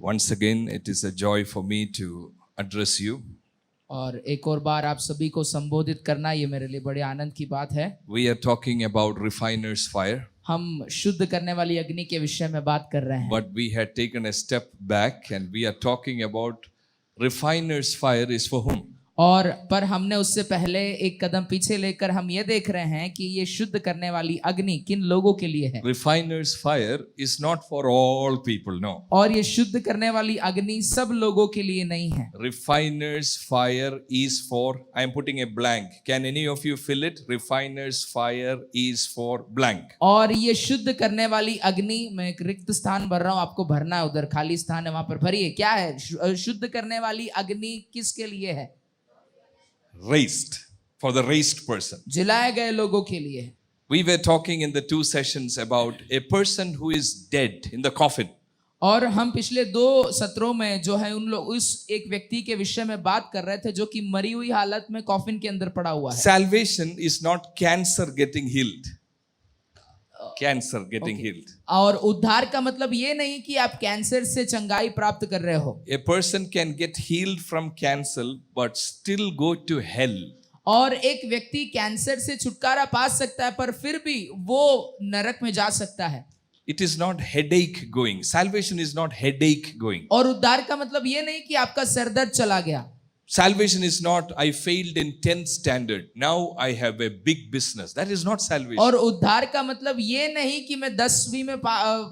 Once again, it is a joy for me to address you. और एक और बार आप सभी को संबोधित करना ये मेरे लिए बड़े आनंद की बात है। We are talking about refiner's fire, हम शुद्ध करने वाली अग्नि के विषय में बात कर रहे हैं। but we had taken a step back and we are talking about refiner's fire is for whom? और पर हमने उससे पहले एक कदम पीछे लेकर हम ये देख रहे हैं कि ये शुद्ध करने वाली अग्नि किन लोगों के लिए है। Refiner's fire is not for all people, no. और ये शुद्ध करने वाली अग्नि सब लोगों के लिए नहीं है। Refiner's fire is for, I am putting a blank. Can any of you fill it? Refiner's fire is for blank. और ये शुद्ध करने वाली अग्नि, मैं एक रिक्त स्थान भर रहा हूँ, आपको भरना है, उधर खाली स्थान है वहां पर भरिए। क्या है शुद्ध करने वाली अग्नि? किसके लिए है? Raised, for the raised person. जिलाए गए लोगों के लिए। We were talking in the 2 sessions about a person who is dead in the coffin. और हम पिछले 2 सत्रों में जो है उस एक व्यक्ति के विषय में बात कर रहे थे जो कि मरी हुई हालत में कॉफिन के अंदर पड़ा हुआ है। Salvation is not cancer getting healed. Cancer getting healed. और उद्धार का मतलब ये नहीं कि आप कैंसर से चंगाई प्राप्त कर रहे हो। A person can get healed from cancer but still go to hell. और एक व्यक्ति कैंसर से छुटकारा पा सकता है पर फिर भी वो नरक में जा सकता है। It is not headache going. Salvation is not headache going. और उद्धार का मतलब ये नहीं कि आपका सरदर्द चला गया। Salvation is not I failed in 10th standard. Now I have a big business. That is not salvation. और उद्धार का मतलब ये नहीं कि मैं 10वीं में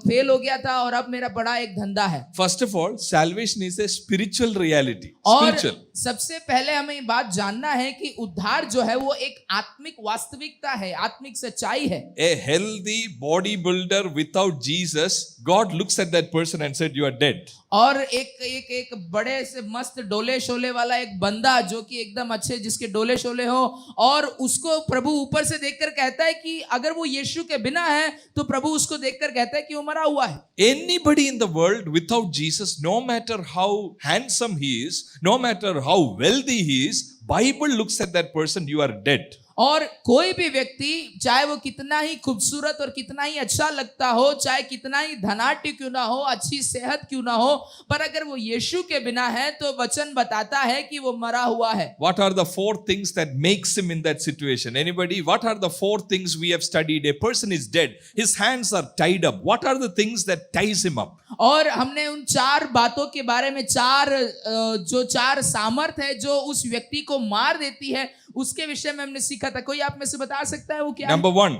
फेल हो गया था और अब मेरा बड़ा एक धंधा है। First of all, salvation is a spiritual reality. और Spiritual. सबसे पहले हमें ये बात जानना है कि उद्धार जो है वो एक आत्मिक वास्तविकता है, आत्मिक सच्चाई है। A healthy bodybuilder without Jesus, God looks at that person and said, "You are dead." और एक बड़े से मस्त डोले शोले वाला एक बंदा जो कि एकदम अच्छे जिसके डोले शोले हो और उसको प्रभु ऊपर से देखकर कहता है कि अगर वो यीशु के बिना है तो प्रभु उसको देखकर कहता है कि वो मरा हुआ है। Anybody in the world without Jesus, no matter how handsome he is, no matter how wealthy he is, Bible looks at that person, you are dead. और कोई भी व्यक्ति चाहे वो कितना ही खूबसूरत और कितना ही अच्छा लगता हो, चाहे कितना ही धनाढ्य क्यों ना हो, अच्छी सेहत क्यों ना हो, पर अगर वो यीशु के बिना है तो वचन बताता है कि वो मरा हुआ है। What are the 4 things that makes him in that situation? Anybody? What are the 4 things we have studied? A person is dead. His hands are tied up. What are the things that ties him up? और हमने उन 4 बातों के बारे में 4 सामर्थ है जो उस व्यक्ति को मार देती है, उसके विषय में हमने सीखा था। कोई आप में से बता सकता है वो क्या? Number 1,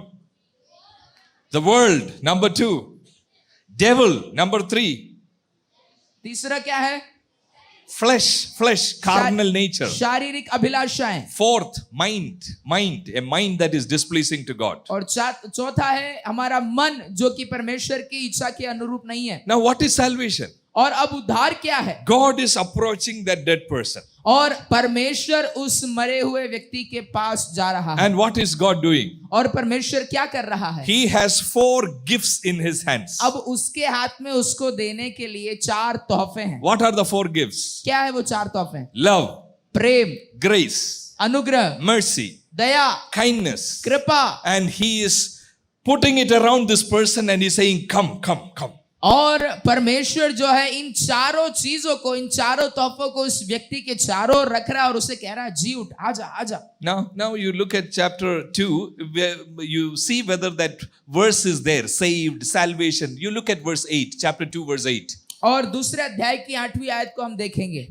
the world. Number 2, devil. Number 3, तीसरा क्या है? flesh, carnal nature. शारीरिक अभिलाषाएं। 4th, mind, a mind that is displeasing to God. और चौथा है हमारा मन जो कि परमेश्वर की इच्छा के अनुरूप नहीं है। Now what is salvation? और अब उद्धार क्या है? God is approaching that dead person. और परमेश्वर उस मरे हुए व्यक्ति के पास जा रहा है। And what is God doing? और परमेश्वर क्या कर रहा है? He has 4 gifts in his hands. अब उसके हाथ में उसको देने के लिए 4 तोहफे हैं। What are the 4 gifts? क्या है वो 4 तोहफे? Love, प्रेम, grace, अनुग्रह, mercy, दया, kindness. कृपा। And he is putting it around this person and he's saying, come. और परमेश्वर जो है इन चारों चीजों को, इन चारों तोहफों को उस व्यक्ति के चारों ओर रख रहा है और उसे कह रहा है जी उठ, आजा। Now you look at chapter 2, where you see whether that verse is there, saved, salvation. You look at verse 8, chapter 2, verse 8. और दूसरे अध्याय की 8वीं आयत को हम देखेंगे।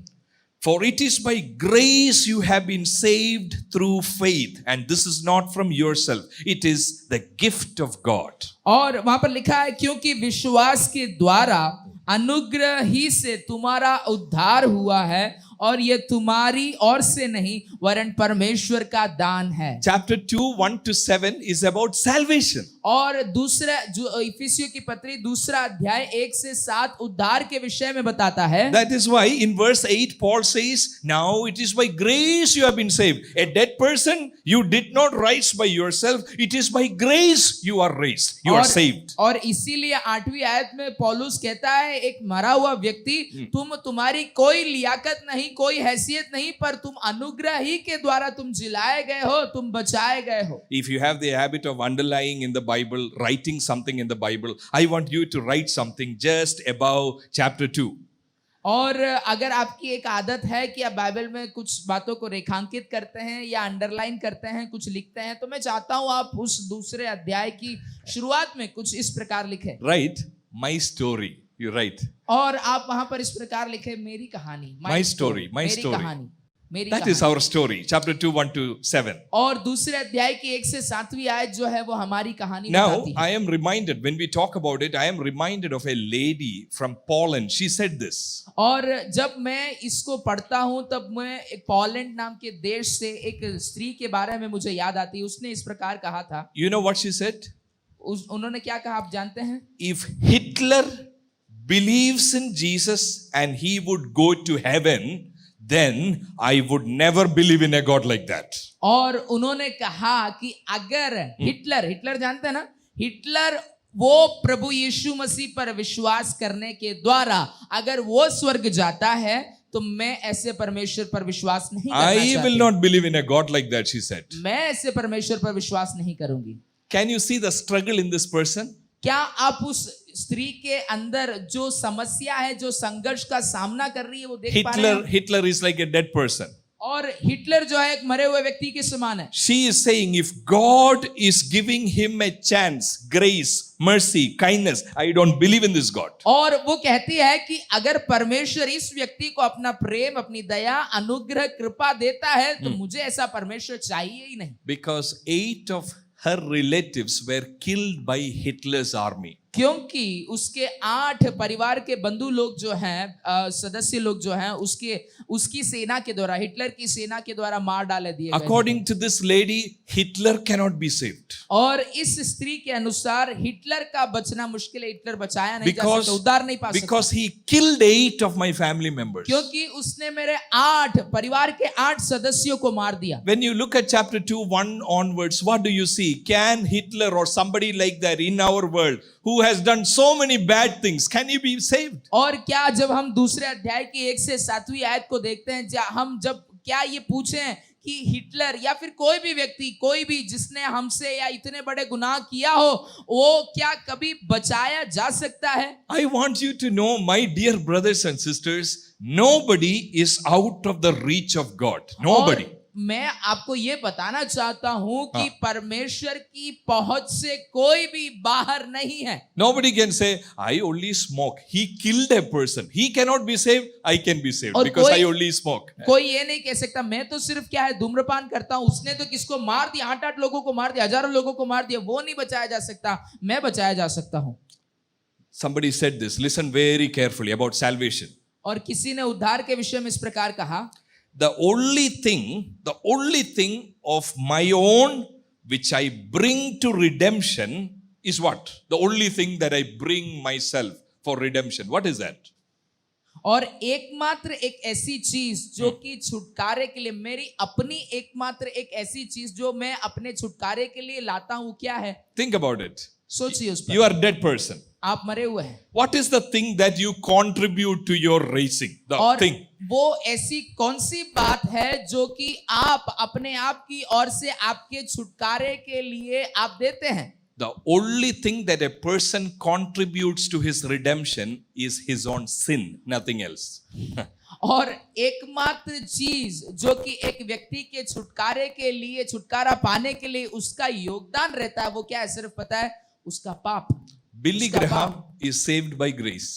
For it is by grace you have been saved through faith, and this is not from yourself. It is the gift of God. और वहां पर लिखा है क्योंकि विश्वास के द्वारा अनुग्रह ही से तुम्हारा उद्धार हुआ है और ये तुम्हारी ओर से नहीं वरन परमेश्वर का दान है। Chapter 2, 1-7 is about salvation. और दूसरा जो इफिसियों की पत्री दूसरा अध्याय 1 से 7 उद्धार के विषय में बताता है। That is why in verse 8 Paul says, now it is by grace you have been saved. A dead person you did not rise by yourself. It is by grace you are raised. You are saved. और इसीलिए 8वीं आयत में पौलुस कहता है एक मरा हुआ व्यक्ति, तुम्हारी कोई लियाकत नहीं, कोई हैसियत नहीं, पर तुम अनुग्रह ही के द्वारा तुम जिलाए गए हो, तुम बचाए गए हो। If you have the habit of underlying in the Bible, writing something in the Bible, I want you to write something just above chapter 2. और अगर आपकी एक आदत है कि आप बाइबल में कुछ बातों को रेखांकित करते हैं या अंडरलाइन करते हैं, कुछ लिखते हैं, तो मैं चाहता हूं आप उस दूसरे अध्याय की शुरुआत में कुछ इस प्रकार लिखें। Write my story. You write. और आप वहां पर इस प्रकार लिखें, मेरी कहानी, My story, my मेरी story. कहानी, मेरी That कहानी। is our story. Chapter 2, 1 to 7. और दूसरे अध्याय की 1 से 7वीं आयत जो है वो हमारी कहानी Now, बताती है। I am reminded, when we talk about it, I am reminded of a lady from Poland. She said this. और जब मैं इसको पढ़ता हूं तब मैं एक पोलैंड नाम के देश से एक स्त्री के बारे में मुझे याद आती है। उसने इस प्रकार कहा था। You know what she said? उन्होंने क्या कहा आप जानते हैं? If Hitler believes in Jesus and he would go to heaven, then I would never believe in a God like that. और उन्होंने कहा कि अगर हिटलर जानते हैं ना, हिटलर वो प्रभु यीशु मसीह पर विश्वास करने के द्वारा अगर वो स्वर्ग जाता है तो मैं ऐसे परमेश्वर पर विश्वास नहीं करना I चाहती। will not believe in a God like that, she said. मैं ऐसे परमेश्वर पर विश्वास नहीं करूंगी। Can you see the struggle in this person? क्या आप उस स्त्री के अंदर जो समस्या है, जो संघर्ष का सामना कर रही है, वो देख पा रहे हैं? Hitler is like a dead person. और हिटलर जो है एक मरे हुए व्यक्ति के समान है। She is saying, if God is giving him a chance, grace, mercy, kindness, I don't believe in this God. और वो कहती है कि अगर परमेश्वर इस व्यक्ति को अपना प्रेम, अपनी दया, अनुग्रह, कृपा देता है तो मुझे ऐसा परमेश्वर चाहिए ही नहीं। Because 8 of her relatives were killed by Hitler's army. क्योंकि उसके 8 परिवार के बंधु लोग जो हैं, सदस्य लोग जो हैं, उसकी सेना के द्वारा, हिटलर की सेना के द्वारा मार डाले दिए गए। According to this lady, Hitler cannot be saved. और इस स्त्री के अनुसार हिटलर का बचना मुश्किल है, हिटलर बचाया नहीं जा सकता, उद्धार नहीं पा सकता। Because he killed 8 of my family members. क्योंकि उसने मेरे 8 परिवार के 8 सदस्यों को मार दिया। When you look at chapter 2, 1 onwards, what do you see? Can Hitler or somebody like that in our world who has done so many bad things, can he be saved? और क्या जब हम दूसरे अध्याय की 1 से 7वीं आयत को देखते हैं, हम जब क्या ये पूछें कि हिटलर या फिर कोई भी व्यक्ति, कोई भी जिसने हमसे या इतने बड़े गुनाह किया हो, वो क्या कभी बचाया जा सकता है? I want you to know, my dear brothers and sisters, nobody is out of the reach of God. Nobody. और मैं आपको ये बताना चाहता हूं कि परमेश्वर की पहुंच से कोई भी बाहर नहीं है। Nobody can say, I only smoke. He killed a person. He cannot be saved. I can be saved because I only smoke. कोई ये नहीं कह सकता मैं तो सिर्फ क्या है धूम्रपान करता हूं, उसने तो किसको मार दिया, 8 लोगों को मार दिया, हजारों लोगों को मार दिया, वो नहीं बचाया जा सकता, मैं बचाया जा सकता हूं। Somebody said this. Listen very carefully about salvation. और किसी ने उद्धार के विषय में इस प्रकार कहा, The only thing of my own which I bring to redemption is what? The only thing that I bring myself for redemption. What is that? और एकमात्र एक ऐसी चीज जो कि छुटकारे के लिए, मेरी अपनी एकमात्र एक ऐसी चीज जो मैं अपने छुटकारे के लिए लाता हूं, क्या है? Think about it. सोचिए उस पर। You are a dead person. आप मरे हुए हैं। What is the thing that you contribute to your raising? The और thing. वो ऐसी कौन सी बात है जो कि आप अपने आप की ओर से आपके छुटकारे के लिए आप देते हैं? The only thing that a person contributes to his redemption is his own sin, nothing else. और एकमात्र चीज जो कि एक व्यक्ति के छुटकारे के लिए, छुटकारा पाने के लिए उसका योगदान रहता है, वो क्या है? सिर्फ पता है, उसका पाप। Billy Graham is saved by grace.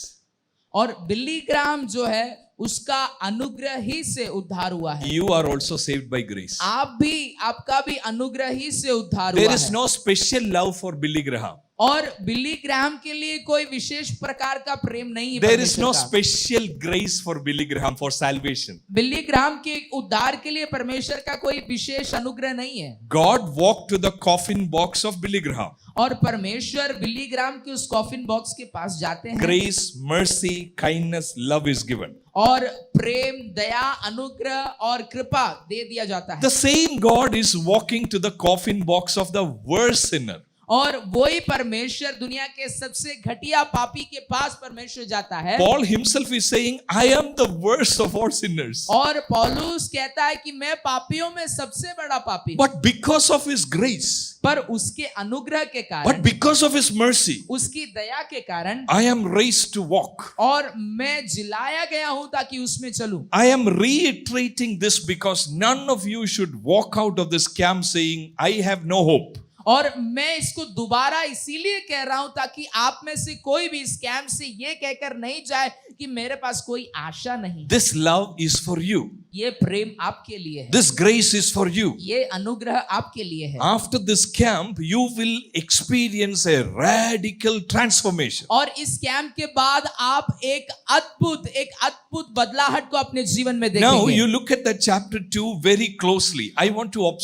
और बिली ग्राहम जो है उसका अनुग्रह ही से उद्धार हुआ है। You are also saved by grace. आपका भी अनुग्रह ही से उद्धार हुआ There है। is no special love for Billy Graham. और बिली ग्राहम के लिए कोई विशेष प्रकार का प्रेम नहीं है। There is no परमेश्वर का। special grace for Billy Graham for salvation. Billy Graham के उद्धार के लिए परमेश्वर का कोई विशेष अनुग्रह नहीं है। God walked to the coffin box of Billy Graham. और परमेश्वर बिली ग्राहम के उस कॉफिन बॉक्स के पास जाते हैं। Grace, mercy, kindness, love is given. और प्रेम, दया, अनुग्रह और कृपा दे दिया जाता है। The same God is walking to the coffin box of the worst sinner. और वही परमेश्वर दुनिया के सबसे घटिया पापी के पास परमेश्वर जाता है। Paul himself is saying, I am the worst of all sinners. और पौलुस कहता है कि मैं पापियों में सबसे बड़ा पापी हूं। But because of his grace, पर उसके अनुग्रह के कारण, but because of his mercy, उसकी दया के कारण I am raised to walk. और मैं जिलाया गया हूं ताकि उसमें चलूं। I am reiterating this because none of you should walk out of this camp saying, I have no hope. और मैं इसको दोबारा इसीलिए कह रहा हूं ताकि आप में से कोई भी इस कैंप से ये कहकर नहीं जाए कि मेरे पास कोई आशा नहीं। This love is for you. ये प्रेम आपके लिए है। This grace is for you. ये अनुग्रह आपके लिए है। After this camp, you will experience a radical transformation. और इस कैंप के बाद आप एक अद्भुत बदलाहट को अपने जीवन में Now देखेंगे। you look at that chapter 2 very closely. I want to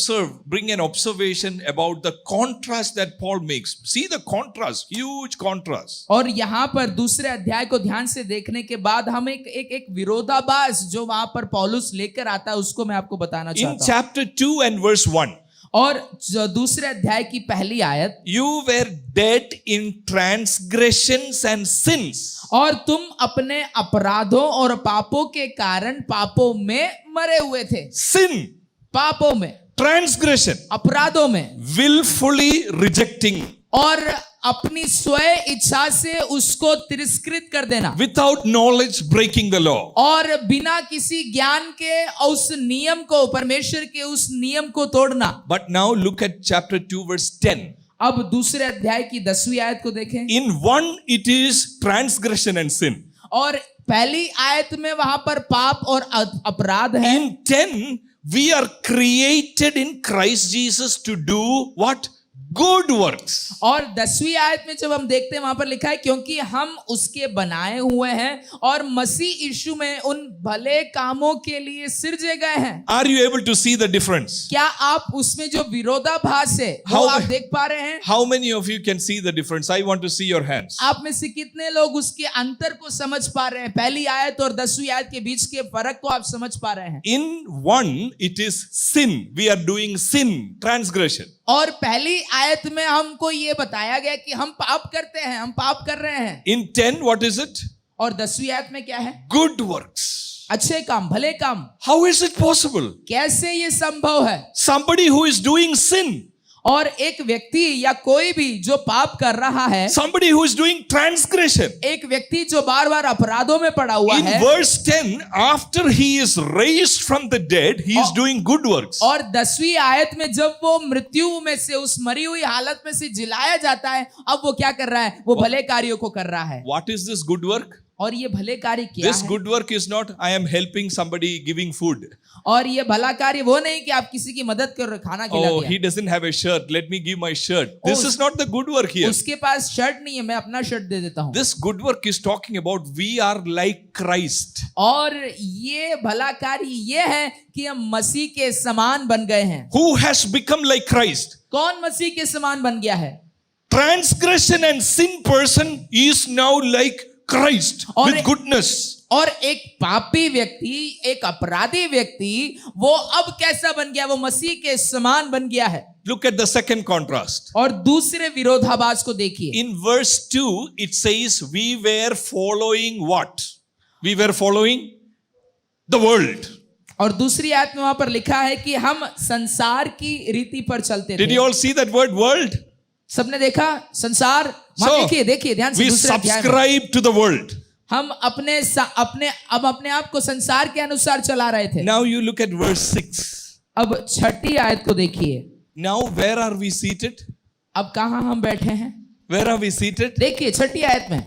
bring an observation about the contrast that Paul makes. See the contrast, huge contrast. और यहाँ पर दूसरे अध्याय को ध्यान से देखने के बाद हम एक विरोधाभास जो वहां पर पौलुस लेकर आता है उसको मैं आपको बताना In चाहता हूँ। chapter 2 and verse 1, और जो दूसरे अध्याय की पहली आयत, you were dead in transgressions and sins. और तुम अपने अपराधों और पापों के कारण पापों में मरे हुए थे। Sin, पापों में, transgression, अपराधों में, willfully rejecting, और अपनी स्वयं इच्छा से उसको तिरस्कृत कर देना, without knowledge breaking the law. और बिना किसी ज्ञान के उस नियम को, परमेश्वर के उस नियम को तोड़ना। But now look at chapter 2 verse 10. अब दूसरे अध्याय की 10वीं आयत को देखें। In 1 it is transgression and sin. और पहली आयत में वहां पर पाप और अपराध है। In 10 we are created in Christ Jesus to do what? Good works. और 10वीं आयत में जब हम देखते हैं वहां पर लिखा है क्योंकि हम उसके बनाए हुए हैं और मसीह यीशु में उन भले कामों के लिए सिरजे गए हैं। Are you able to see the difference? क्या आप उसमें जो विरोधाभास है वो आप देख पा रहे हैं? How many of you can see the difference? I want to see your hands. आप में से कितने लोग उसके अंतर को समझ पा रहे हैं? पहली आयत और 10वीं आयत के बीच के फर्क को आप समझ पा रहे हैं? In 1 it is sin. We are doing sin, transgression. और पहली आयत में हमको ये बताया गया कि हम पाप करते हैं, हम पाप कर रहे हैं। In 10 what is it? और 10वीं आयत में क्या है? Good works. अच्छे काम, भले काम। How is it possible? कैसे ये संभव है? Somebody who is doing sin, और एक व्यक्ति या कोई भी जो पाप कर रहा है, somebody who is doing transgression. एक व्यक्ति जो बार बार अपराधों में पड़ा हुआ In है, verse 10, after he is raised from the dead, he is doing good works. और 10वीं आयत में जब वो मृत्यु में से, उस मरी हुई हालत में से जिलाया जाता है, अब वो क्या कर रहा है? वो भले कार्यों को कर रहा है। What is this good work? और ये भले कार्य क्या This है? good work is not I am helping somebody giving food. और ये भला कार्य वो नहीं कि आप किसी की मदद कर रहे, खाना खिला Oh, दिया। he doesn't have a shirt. Let me give my shirt. This is not the good work here. उसके पास शर्ट नहीं है, मैं अपना शर्ट दे देता हूँ। This good work is talking about we are like Christ. और ये भला कार्य ये है कि हम मसीह के समान बन गए हैं। Who has become like Christ? कौन मसीह के समान बन गया है? Transgression and sin person is now like Christ और with goodness. और एक पापी व्यक्ति, एक अपराधी व्यक्ति, वो अब कैसा बन गया? वो मसीह के समान बन गया है। Look at the second contrast. और दूसरे विरोधाभास को देखिए। In verse 2, it says we were following what? We were following the world. और दूसरी आयत में वहां पर लिखा है कि हम संसार की रीति पर चलते Did थे। you all see that word world? सबने देखा संसार? वहां देखिए ध्यान से we दूसरे अध्याय में। subscribe to the world. हम अपने आप को संसार के अनुसार चला रहे थे। Now you look at verse 6. अब 6ठी आयत को देखिए। Now where are we seated? अब कहां हम बैठे हैं? Where are we seated? देखिए 6ठी आयत में,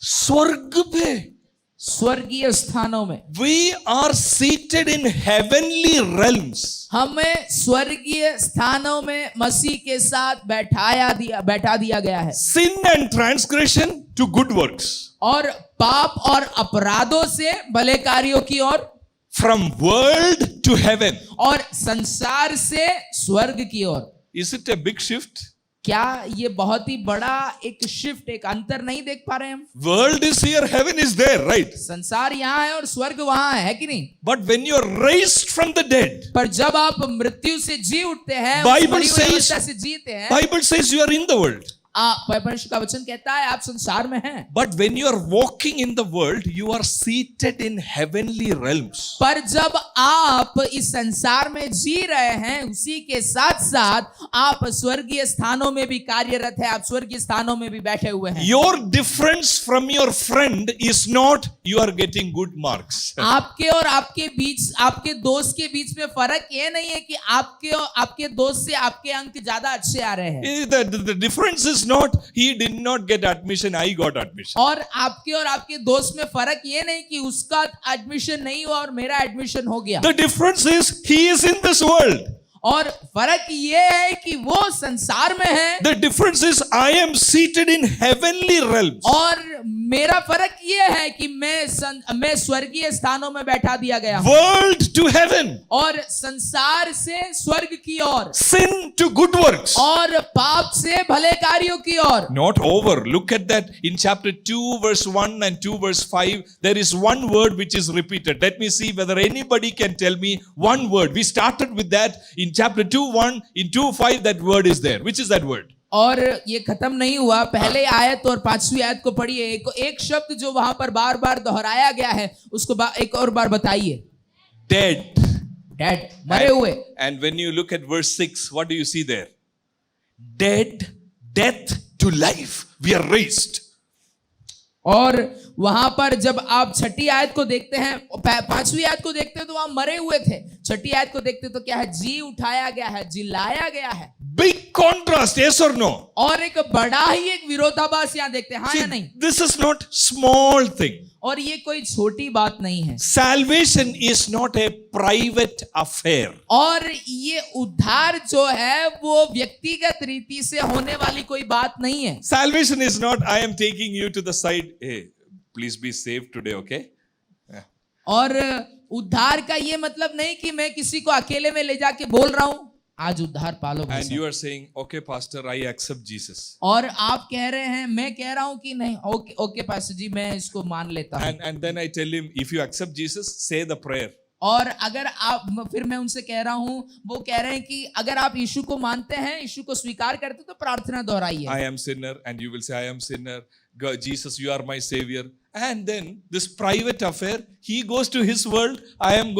स्वर्ग पे। स्वर्गीय स्थानों में। We are seated in heavenly realms. हमें स्वर्गीय स्थानों में मसीह के साथ बैठा दिया गया है। Sin and transgression to good works. और पाप और अपराधों से भले कार्यों की ओर, From world to heaven. और संसार से स्वर्ग की ओर। Is it a big shift? क्या ये बहुत ही बड़ा एक शिफ्ट, एक अंतर नहीं देख पा रहे हैं हम? World is here, heaven is there, right? संसार यहाँ है और स्वर्ग वहां है कि नहीं? But when you are raised from the dead, पर जब आप मृत्यु से जी उठते हैं, Bible उस मरी हुई says- अवस्था से जीते हैं, Bible says you are in the world. परमेश्वर का वचन कहता है आप संसार में हैं। But when you are walking in the world, you are seated in heavenly realms. पर जब आप इस संसार में जी रहे हैं, उसी के साथ साथ आप स्वर्गीय स्थानों में भी कार्यरत हैं, आप स्वर्गीय स्थानों में भी बैठे हुए हैं। Your difference from your friend is not you are getting good marks. आपके और आपके बीच, आपके दोस्त के बीच में फर्क ये नहीं है कि आपके और आपके दोस्त से आपके अंक ज्यादा अच्छे आ रहे हैं। The difference is not he did not get admission, I got admission. और आपके दोस्त में फर्क ये नहीं कि उसका एडमिशन नहीं हुआ और मेरा एडमिशन हो गया। The difference is he is in this world. और फर्क ये है कि वो संसार में है, The difference is I am seated in heavenly realms. और मेरा फर्क ये है कि मैं स्वर्गीय स्थानों में बैठा दिया गया हूं। World to heaven. और संसार से स्वर्ग की ओर, Sin to good works. और पाप से भले कार्यों की ओर। Not over. Look at that in chapter 2 verse 1 and 2 verse 5. There is one word which is repeated. Let me see whether anybody can tell me one word. We started with that in chapter 2:1. In 2:5 that word is there. Which is that word? और ये खत्म नहीं हुआ, पहले आयत और 5वीं आयत को पढ़िए। एक शब्द जो वहां पर बार बार दोहराया गया है उसको एक और बार बताइए। Dead. डेड, मरे हुए। And when you look at verse 6, what do you see there? Dead, death to life. We are raised. और वहां पर जब आप 6ठी आयत को देखते हैं, 5वीं आयत को देखते हैं तो वहां मरे हुए थे। 6ठी आयत को देखते तो क्या है? जी उठाया गया है, जिलाया गया है। Big contrast, yes or no? और एक बड़ा ही एक विरोधाभास यहाँ देखते हैं, हाँ या नहीं? This is not small thing. और ये कोई छोटी बात नहीं है। Salvation is not a private affair. और ये उद्धार जो है वो व्यक्तिगत रीति से होने वाली कोई बात नहीं है। Salvation is not, I am taking you to the side. Hey, please be safe today, okay? और उद्धार का ये मतलब नहीं कि मैं किसी को अकेले में ले जाके बोल रहा हूं आज उद्धार पालो। And you are saying, okay, Pastor, I accept Jesus. और आप कह रहे हैं, मैं कह रहा हूं कि नहीं, ओके ओके पास्टर जी, मैं इसको मान लेता हूं। And then I tell him, if you accept Jesus, say the prayer. और अगर आप, फिर मैं उनसे कह रहा हूं, वो कह रहे हैं कि अगर आप यीशु को मानते हैं, यीशु को स्वीकार करते हैं, तो प्रार्थना दोहराइए। I am sinner, and you will say, I am sinner. God, Jesus, you are my savior. And then this private affair, he goes to his world, I am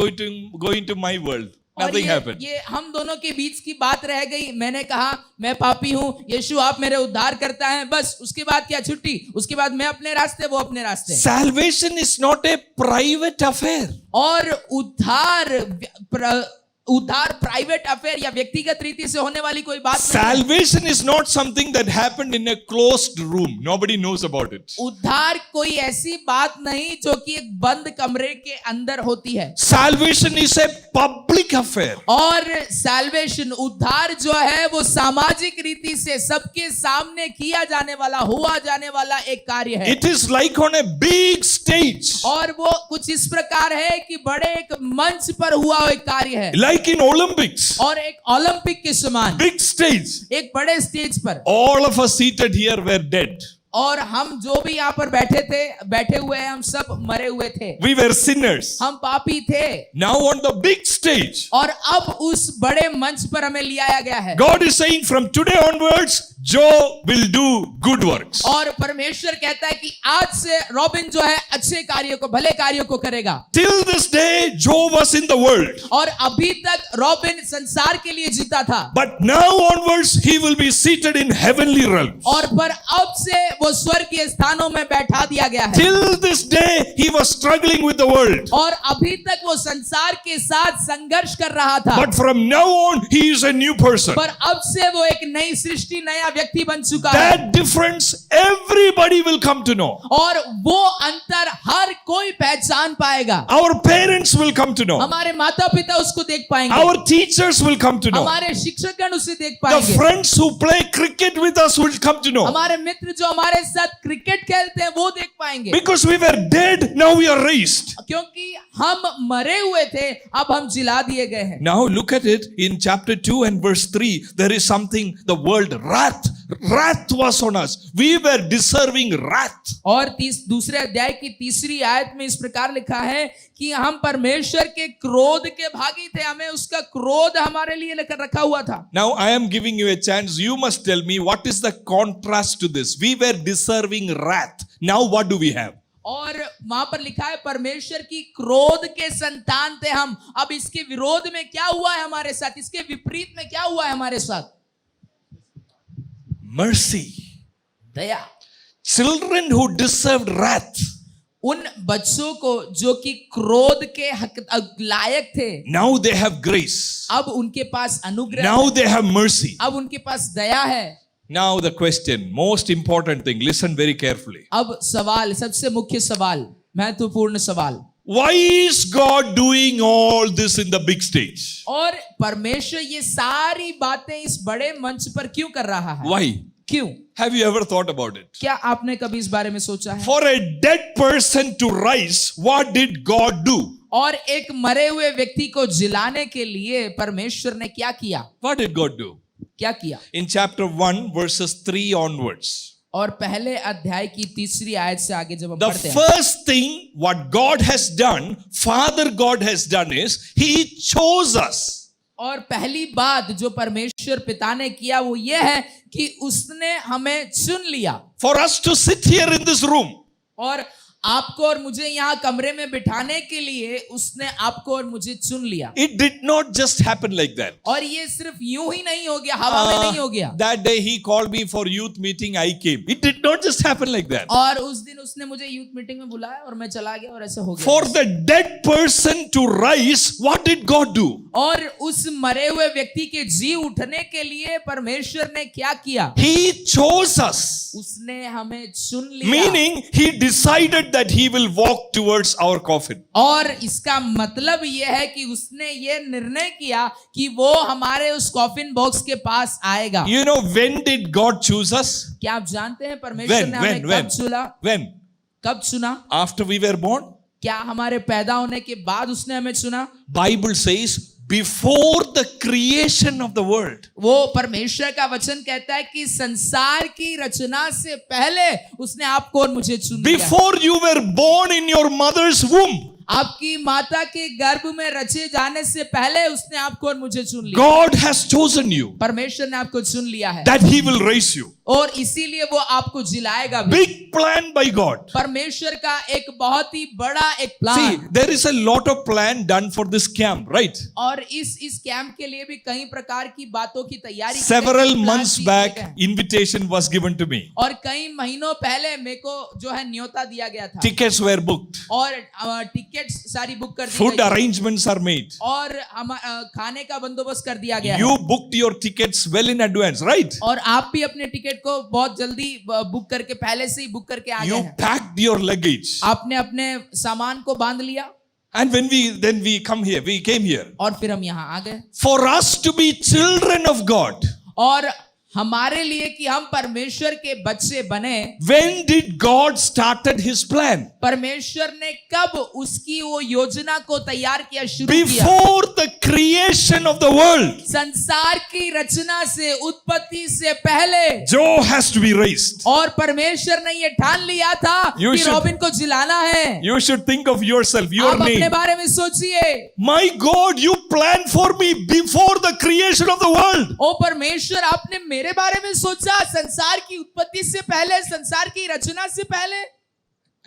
going to my world. और Nothing happened. ये हम दोनों के बीच की बात रह गई। मैंने कहा मैं पापी हूं, यीशु आप मेरे उद्धार करता है, बस उसके बाद क्या छुट्टी? उसके बाद मैं अपने रास्ते, वो अपने रास्ते। Salvation is not a private affair. और उद्धार प्राइवेट अफेयर या व्यक्तिगत रीति से होने वाली कोई बात नहीं। Salvation is not something that happened in a closed room. Nobody knows about it. उद्धार कोई ऐसी बात नहीं जो कि एक बंद कमरे के अंदर होती है। Salvation is a public affair. और सैल्वेशन, उद्धार जो है वो सामाजिक रीति से सबके सामने किया जाने वाला, हुआ जाने वाला एक कार्य है। It is like on a big stage. और वो कुछ इस प्रकार है कि बड़े एक मंच पर हुआ एक कार्य है, Like in Olympics. और एक ओलंपिक के समान Big stage. एक बड़े स्टेज पर। All of us seated here were dead. और हम जो भी यहाँ पर बैठे हुए हैं, हम सब मरे हुए थे। We were sinners. हम पापी थे। Now on the big stage, और अब उस बड़े मंच पर हमें लियाया गया है। God is saying from today onwards, Joe will do good works. और परमेश्वर कहता है कि आज से रॉबिन जो है अच्छे कार्यों को, भले कार्यों को करेगा। Till this day, Joe was in the world. और अभी तक रॉबिन संसार के लिए जीता था। But now onwards, he will be seated in heavenly realms. और पर अब से वो स्वर्गीय स्थानों में बैठा दिया गया है। Till this day, he was struggling with the world. और अभी तक वो संसार के साथ संघर्ष कर रहा था। But from now on, he is a new person. पर अब से वो एक नई सृष्टि, नया व्यक्ति बन चुका है। That difference, everybody will come to know. और वो अंतर हर कोई पहचान पाएगा। Our parents will come to know. हमारे माता पिता उसको देख पाएंगे। Our teachers will come to know. हमारे शिक्षकगण उसे देख The पाएंगे। friends who play cricket with us will come to know. हमारे मित्र जो हमारे साथ क्रिकेट खेलते हैं वो देख पाएंगे। Because we were dead, now we are raised. क्योंकि हम मरे हुए थे, अब हम जिला दिए गए हैं। Now look at it in chapter 2 and verse 3. There is something, the word wrath Wrath was on us. We were deserving wrath. और दूसरे अध्याय की तीसरी आयत में इस प्रकार लिखा है कि हम परमेश्वर के क्रोध के भागी थे, हमें उसका क्रोध हमारे लिए लेकर रखा हुआ था। Now I am giving you a chance. You must tell me what is the contrast to this. We were deserving wrath. Now what do we have? और वहां पर लिखा है परमेश्वर की क्रोध के संतान थे हम, अब इसके विरोध में क्या हुआ है हमारे साथ, इसके विपरीत में क्या हुआ है हमारे साथ? Mercy. Daya. Children who deserved wrath. उन बच्चों को जो कि क्रोध के हक लायक थे, Now they have grace. अब उनके पास अनुग्रह, Now they have mercy. अब उनके पास दया है। Now the question, most important thing, listen very carefully. अब सवाल, सबसे मुख्य सवाल, महत्वपूर्ण सवाल, Why is God doing all this in the big stage? और परमेश्वर ये सारी बातें इस बड़े मंच पर क्यों कर रहा है? Why? क्यों? Have you ever thought about it? क्या आपने कभी इस बारे में सोचा है? For a dead person to rise, what did God do? और एक मरे हुए व्यक्ति को जिलाने के लिए परमेश्वर ने क्या किया? What did God do? क्या किया? In chapter 1, verses 3 onwards. और पहले अध्याय की तीसरी आयत से आगे जब हम The पढ़ते हैं, first thing what God has done, Father God has done is, He chose us. और पहली बात जो परमेश्वर पिता ने किया वो ये है कि उसने हमें चुन लिया, For us to sit here in this room. और आपको और मुझे यहाँ कमरे में बिठाने के लिए उसने आपको और मुझे चुन लिया। It did not just happen like that. और ये सिर्फ यूं ही नहीं हो गया, हवा में नहीं हो गया। That day He called me for youth meeting, I came. It did not just happen like that. और उस दिन उसने मुझे यूथ मीटिंग में बुलाया और मैं चला गया और ऐसा हो गया। For the dead person to rise, what did God do? और उस मरे हुए व्यक्ति के जी उठने के लिए परमेश्वर ने क्या किया? He chose us. उसने हमें चुन लिया। Meaning, He decided that He will walk towards our coffin. और इसका मतलब यह है कि उसने ये निर्णय किया कि वो हमारे उस कॉफिन बॉक्स के पास आएगा। You know, when did God choose us? क्या आप जानते हैं परमेश्वर ने हमें कब चुना? When? कब चुना? After we were born? क्या हमारे पैदा होने के बाद उसने हमें चुना? Bible says, before the creation of the world. वो परमेश्वर का वचन कहता है कि संसार की रचना से पहले उसने आपको और मुझे चुन लिया। Before you were born in your mother's womb. आपकी माता के गर्भ में रचे जाने से पहले उसने आपको और मुझे चुन लिया। God has chosen you. परमेश्वर ने आपको चुन लिया है। That He will raise you. और इसीलिए वो आपको जिलाएगा भी। Big plan by God. परमेश्वर का एक बहुत ही बड़ा एक See, plan. there is a lot of plan done for this camp, right? और इस कैंप के लिए भी कई प्रकार की बातों की तैयारी। Several months back, invitation was given to me. और कई महीनों पहले मेरे को जो है न्योता दिया गया था। Tickets were booked. और टिकट्स सारी बुक कर दी Food गई। arrangements are made. और हम खाने का बंदोबस्त कर दिया गया है। You booked your tickets well in advance, right? और आप भी अपने टिकट को बहुत जल्दी बुक करके पहले से ही बुक करके आ गए You हैं। packed your luggage. आपने अपने सामान को बांध लिया। And when we came here. और फिर हम यहाँ आ गए। For us to be children of God. और हमारे लिए कि हम परमेश्वर के बच्चे बने। When did God started His plan? परमेश्वर ने कब उसकी वो योजना को तैयार किया, शुरू किया? Before the creation of the world. संसार की रचना से, उत्पत्ति से पहले। Joe has to be raised. और परमेश्वर ने ये ठान लिया था कि रॉबिन को जिलाना है। You should think of yourself, your आप अपने name. बारे में सोचिए। My God, you planned for me before the creation of the world. ओ परमेश्वर, आपने मेरे बारे में सोचा संसार की उत्पत्ति से पहले, संसार की रचना से पहले।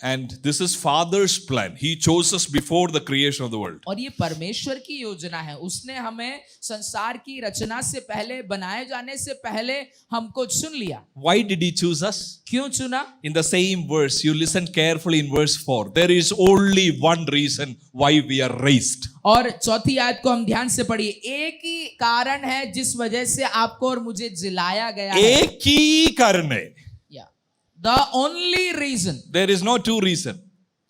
And this is Father's plan. He chose us before the creation of the world. और ये परमेश्वर की योजना है, उसने हमें संसार की रचना से पहले, बनाए जाने से पहले हमको चुन लिया। Why did He choose us? क्यों चुना? In the same verse, you listen carefully in verse 4. There is only one reason why we are raised. और चौथी आयत को हम ध्यान से पढ़िए। एक ही कारण है जिस वजह से आपको और मुझे जिलाया गया है। एक ही कारण है. The only reason. There is no two reason.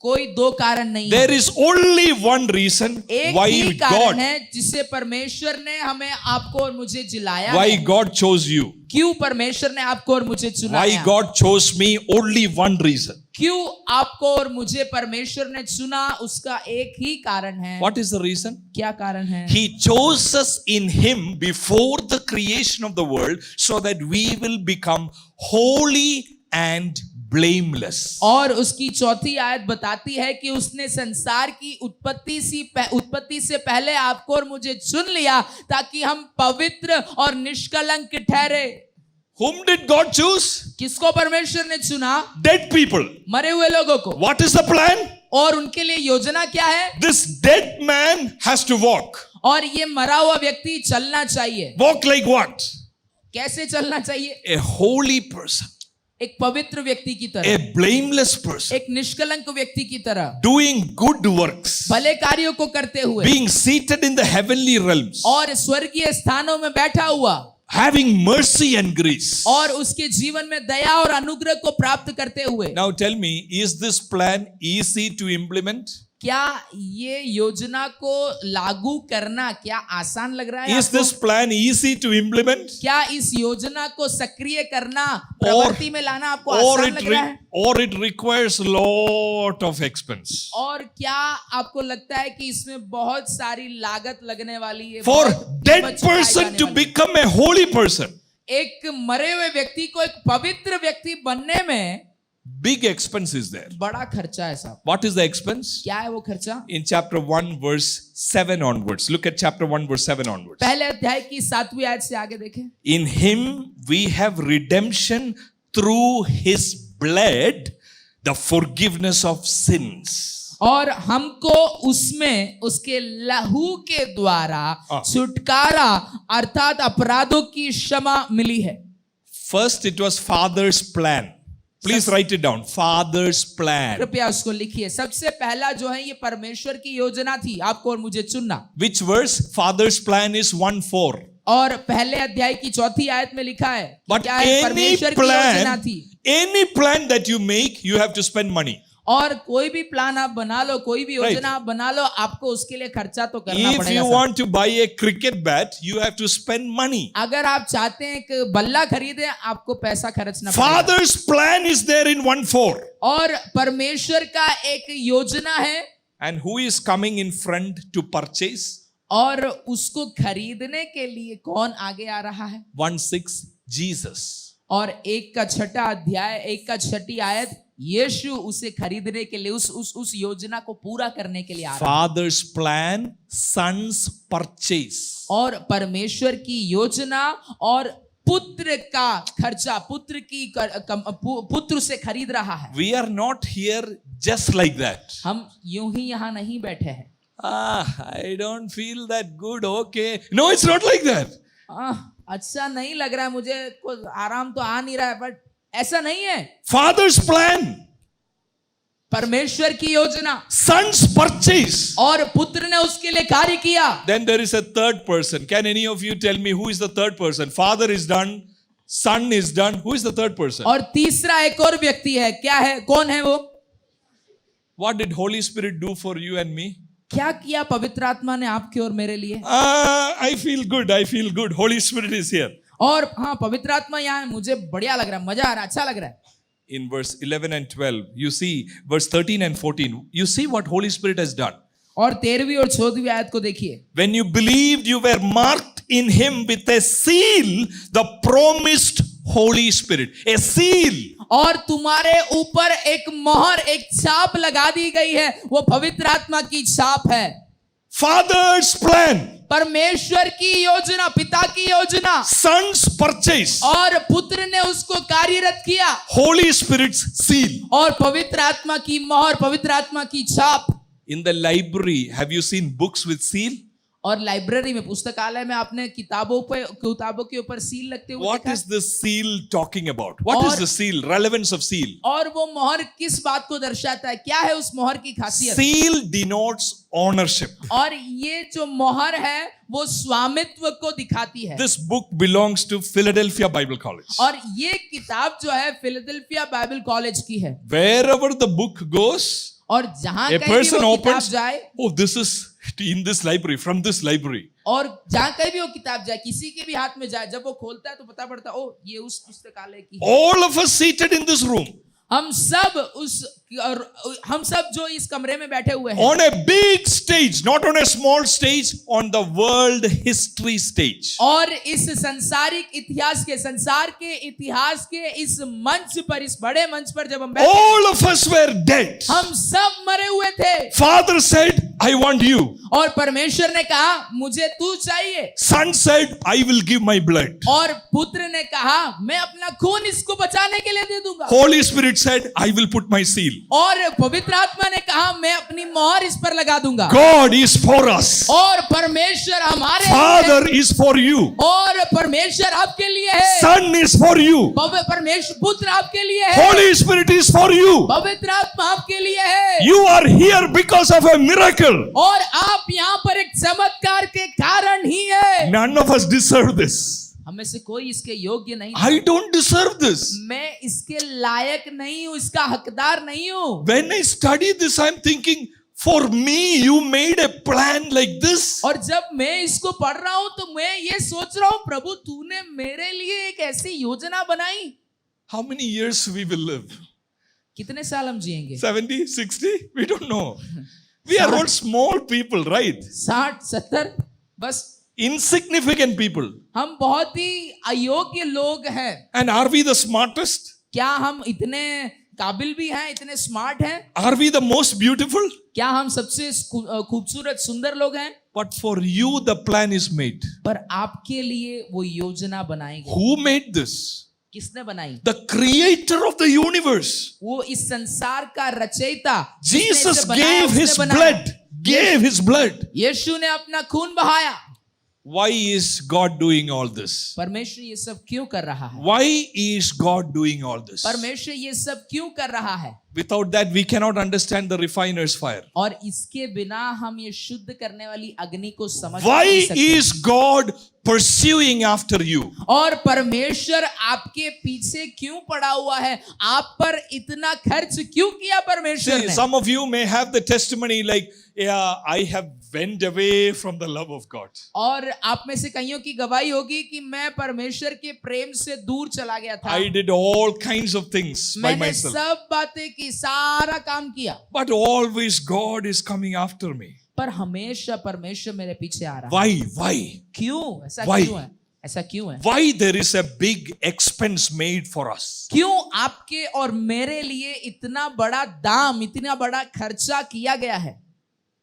कोई दो कारण नहीं है। There is only one reason एक why ही कारण God, है जिससे परमेश्वर ने हमें आपको और मुझे जिलाया why है। God chose you, क्यों परमेश्वर ने आपको और मुझे चुना why है? God chose me, only one reason. क्यों आपको और मुझे परमेश्वर ने चुना, उसका एक ही कारण है। What is the reason? क्या कारण है? He chose us in Him before the creation of the world so that we will become holy and blameless. और उसकी चौथी आयत बताती है कि उसने संसार की उत्पत्ति से पहले आपको और मुझे चुन लिया ताकि हम पवित्र और निष्कलंक ठहरे। Whom did God choose? किसको परमेश्वर ने चुना? Dead people. मरे हुए लोगों को। What is the plan? और उनके लिए योजना क्या है? This dead man has to walk. और ये मरा हुआ व्यक्ति चलना चाहिए। Walk like what? कैसे चलना चाहिए? A holy person. एक पवित्र व्यक्ति की तरह, A blameless person. एक निष्कलंक व्यक्ति की तरह, Doing good works. भले कार्यों को करते हुए, Being seated in the heavenly realms. और स्वर्गीय स्थानों में बैठा हुआ, Having mercy and grace. और उसके जीवन में दया और अनुग्रह को प्राप्त करते हुए। Now tell me, is this plan easy to implement? क्या ये योजना को लागू करना क्या आसान लग रहा है Is आपको? this plan easy to implement? क्या इस योजना को सक्रिय करना, प्रवृत्ति में लाना आपको Or आसान लग रहा है? it requires lot of expense. और क्या आपको लगता है कि इसमें बहुत सारी लागत लगने वाली है? For बहुत dead कीमत चुकाई person जाने to वाली है। become a holy person, एक मरे हुए व्यक्ति को एक पवित्र व्यक्ति बनने में big expense is there. बड़ा खर्चा है साहब। What is the expense? क्या है वो खर्चा? In chapter 1 verse 7 onwards. Look at chapter 1 verse 7 onwards. पहले अध्याय की 7वीं आयत से आगे देखें। In him we have redemption through his blood, the forgiveness of sins. और हमको उसमें उसके लहू के द्वारा छुटकारा अर्थात अपराधों की क्षमा मिली है। First it was Father's plan. Please write it down. Father's plan. कृपया उसको लिखिए। सबसे पहला जो है ये परमेश्वर की योजना थी, आपको और मुझे चुनना। Which verse? Father's plan is 1:4. और पहले अध्याय की 4थी आयत में लिखा है But क्या है? परमेश्वर की योजना थी। any plan that you make, you have to spend money. और कोई भी प्लान आप बना लो, कोई भी योजना Right. आप बना लो, आपको उसके लिए खर्चा तो करना If पड़ेगा you साहब। want to buy a cricket bat, you have to spend money. अगर आप चाहते हैं कि बल्ला खरीदे, आपको पैसा खर्चना पड़ेगा। Father's plan is there in 1:4. और परमेश्वर का एक योजना है, And who is coming in front to purchase? और उसको खरीदने के लिए कौन आगे आ रहा है? 1:6, Jesus. और 1 का 6ठा अध्याय, 1 का 6ठी आयत, यीशु उसे खरीदने के लिए, उस योजना को पूरा करने के लिए आ रहा है। Father's plan, son's purchase. और परमेश्वर की योजना और पुत्र का खर्चा, पुत्र से खरीद रहा है। We are not here just like that. हम यूं ही यहाँ नहीं बैठे हैं। I don't feel that good. Okay. No, it's not like that. अच्छा नहीं लग रहा है मुझे, कुछ आराम तो आ नहीं रहा है, बट ऐसा नहीं है। Father's plan, परमेश्वर की योजना son's purchase. और पुत्र ने उसके लिए कार्य किया। Then there is a third person. Can any of you tell me who is the third person? Father is done, son is done. Who is the third person? और तीसरा एक और व्यक्ति है, क्या है? कौन है वो? What did Holy Spirit do for you and me? क्या किया पवित्र आत्मा ने आपके और मेरे लिए? I feel good. I feel good. Holy Spirit is here. और हाँ, पवित्र आत्मा यहाँ है, मुझे बढ़िया लग रहा है, मजा आ रहा है, अच्छा लग रहा है। In verse 11 and 12, you see, verse 13 and 14, you see what Holy Spirit has done. और 13वीं और 14वीं आयत को देखिए। When you believed, you were marked in Him with a seal, the promised Holy Spirit. A seal. और तुम्हारे ऊपर एक मोहर, एक छाप लगा दी गई है, वो पवित्र आत्मा की छाप है। Father's plan, परमेश्वर की योजना, पिता की योजना, son's purchase, और पुत्र ने उसको कार्यरत किया, Holy Spirit's seal. और पवित्र आत्मा की मोहर, पवित्र आत्मा की छाप। In the library, have you seen books with seal? और लाइब्रेरी में, पुस्तकालय में आपने किताबों के ऊपर सील लगते हुए What देखा? is the seal talking about? What is the seal? Relevance of seal. और वो मोहर किस बात को दर्शाता है? क्या है उस मोहर की खासियत? Seal denotes ownership. और ये जो मोहर है वो स्वामित्व को दिखाती है। This book belongs to Philadelphia Bible College. और ये किताब जो है फिलाडेल्फिया बाइबल कॉलेज की है। Wherever the book goes, और जहां A कहीं भी person वो किताब opens, जाए, oh, this is in this library, from this library. और जहां कहीं भी वो किताब जाए, किसी के भी हाथ में जाए, जब वो खोलता है तो पता पड़ता, ओ ये उस पुस्तकालय की है। All of us seated in this room हम सब जो इस कमरे में बैठे हुए हैं, on a big stage, not on a small stage, on the world history stage. और इस संसार के इतिहास के इस मंच पर, इस बड़े मंच पर जब हम बैठे, All of us were dead. हम सब मरे हुए थे। Father said, I want you. और परमेश्वर ने कहा, मुझे तू चाहिए। Son said, I will give my blood. और पुत्र ने कहा, मैं अपना खून इसको बचाने के लिए दे दूंगा। Holy Spirit said, I will put my seal. और पवित्र आत्मा ने कहा, मैं अपनी मोहर इस पर लगा दूंगा। God is for us. और परमेश्वर हमारे Father is for you. और परमेश्वर आपके लिए है। Son is for you. परमेश्वर पुत्र आपके लिए है। Holy Spirit is for you. पवित्र आत्मा आपके लिए है। You are here because of a miracle. और आप यहाँ पर एक चमत्कार के कारण ही है। None of us deserve this. हमें से कोई इसके योग्य नहीं। I don't deserve this. मैं इसके लायक नहीं हूँ, इसका हकदार नहीं हूँ। When I study this, I'm thinking, for me, you made a plan like this. और जब मैं इसको पढ़ रहा हूँ तो मैं ये सोच रहा हूँ, प्रभु तूने मेरे लिए एक ऐसी योजना बनाई। How many years we will live? कितने साल हम जिएंगे? 70, 60? We don't know. We are all small people, right? 60, 70, बस Insignificant people. हम बहुत ही अयोग्य लोग हैं। And are we the smartest? क्या हम इतने काबिल भी हैं, इतने स्मार्ट हैं? Are we the most beautiful? क्या हम सबसे खूबसूरत सुंदर लोग हैं? But for you, the plan is made. पर आपके लिए वो योजना बनाई गई। Who made this? किसने बनाई? The creator of the universe. वो इस संसार का रचयिता। Jesus gave his blood. Gave his blood. यीशु ने अपना खून बहाया। Why is God doing all this? परमेश्वर ये सब क्यों कर रहा है? Why is God doing all this? परमेश्वर ये सब क्यों कर रहा है? Without that, we cannot understand the refiner's fire. और इसके बिना हम ये शुद्ध करने वाली अग्नि को समझ Why नहीं सकते। is God pursuing after you? और परमेश्वर आपके पीछे क्यों पड़ा हुआ है? आप पर इतना खर्च क्यों किया परमेश्वर See, ने? some of you may have the testimony like, yeah, I have went away from the love of God. और आप में से कईयों की गवाही होगी कि मैं परमेश्वर के प्रेम से दूर चला गया था। I did all kinds of things by मैंने myself. सब बातें की, सारा काम किया, But always God is coming after me. पर हमेशा परमेश्वर मेरे पीछे आ रहा है। Why? Why? क्यों? ऐसा Why? क्यों है? ऐसा क्यों है? Why there is a big expense made for us? क्यों आपके और मेरे लिए इतना बड़ा दाम, इतना बड़ा खर्चा किया गया है?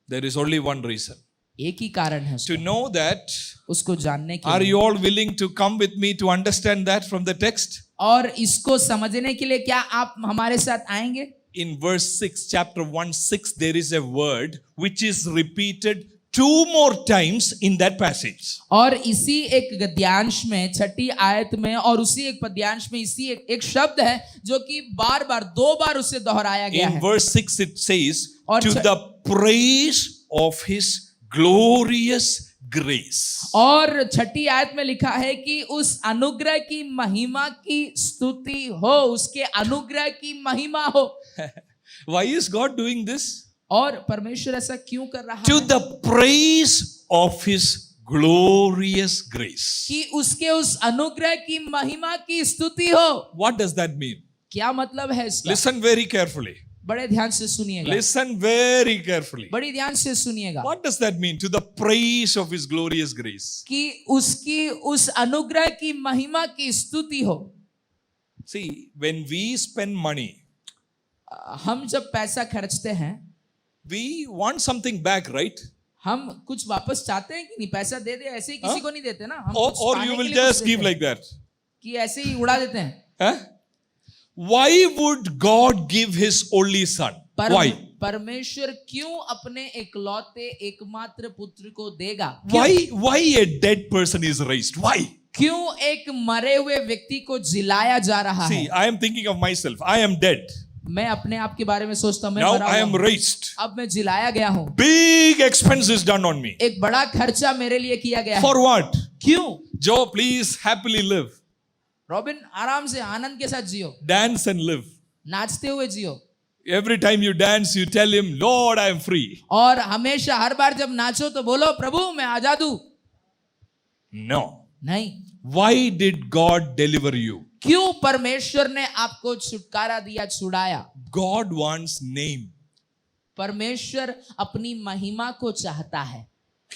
There is only one reason. एक ही कारण है To know that, उसको जानने के are लिए। you all willing to come with me to understand that from the text? और इसको समझने के लिए क्या आप हमारे साथ आएंगे? In verse 6, chapter 1:6, there is a word which is repeated 2 more times in that passage. और इसी एक गद्यांश में, छठी आयत में और उसी एक पद्यांश में इसी एक शब्द है जो कि बार-बार 2 बार उसे दोहराया गया In है। verse 6 it says, और to the praise of his glorious grace. और छठी आयत में लिखा है कि उस अनुग्रह की महिमा की स्तुति हो, उसके अनुग्रह की महिमा हो। Why is God doing this? और परमेश्वर ऐसा क्यों कर रहा To है? the praise of his glorious grace. कि उसके उस अनुग्रह की महिमा की स्तुति हो। What does that mean? क्या मतलब है इसका? Listen very carefully. बड़े ध्यान से सुनिएगा। Listen very carefully. बड़ी ध्यान से सुनिएगा What does that mean? To the praise of his glorious grace. कि उसकी उस अनुग्रह की महिमा की स्तुति हो। See, when we spend money, हम जब पैसा खर्चते हैं, we want something back, right? हम कुछ वापस चाहते हैं कि नहीं? पैसा दे दे, ऐसे ही किसी को नहीं देते ना। हम Or, कुछ or पाने you के will लिए कुछ just give देते हैं, like that. कि ऐसे ही उड़ा देते हैं। Huh? Why would God give his only son? Why? परमेश्वर क्यों अपने इकलौते एकमात्र पुत्र को देगा? Why a dead person is raised? Why? क्यों एक मरे हुए व्यक्ति को जिलाया जा रहा है? See, I am thinking of myself. I am dead. मैं अपने आप के बारे में सोचता हूँ, मैं Now मरा I हुआ am हूँ। raised. अब मैं जिलाया गया हूँ। Big expense is done on me. एक बड़ा खर्चा मेरे लिए किया गया है। For what? क्यों? Joe, please happily live. Robin, आराम से आनंद के साथ जियो, Dance and live. नाचते हुए जियो। Every time you dance, you tell him, Lord, I am free. और हमेशा हर बार जब नाचो तो बोलो प्रभु मैं आजाद हूं। No. नहीं। Why did God deliver you? क्यों परमेश्वर ने आपको छुटकारा दिया, छुड़ाया? God wants name. परमेश्वर अपनी महिमा को चाहता है।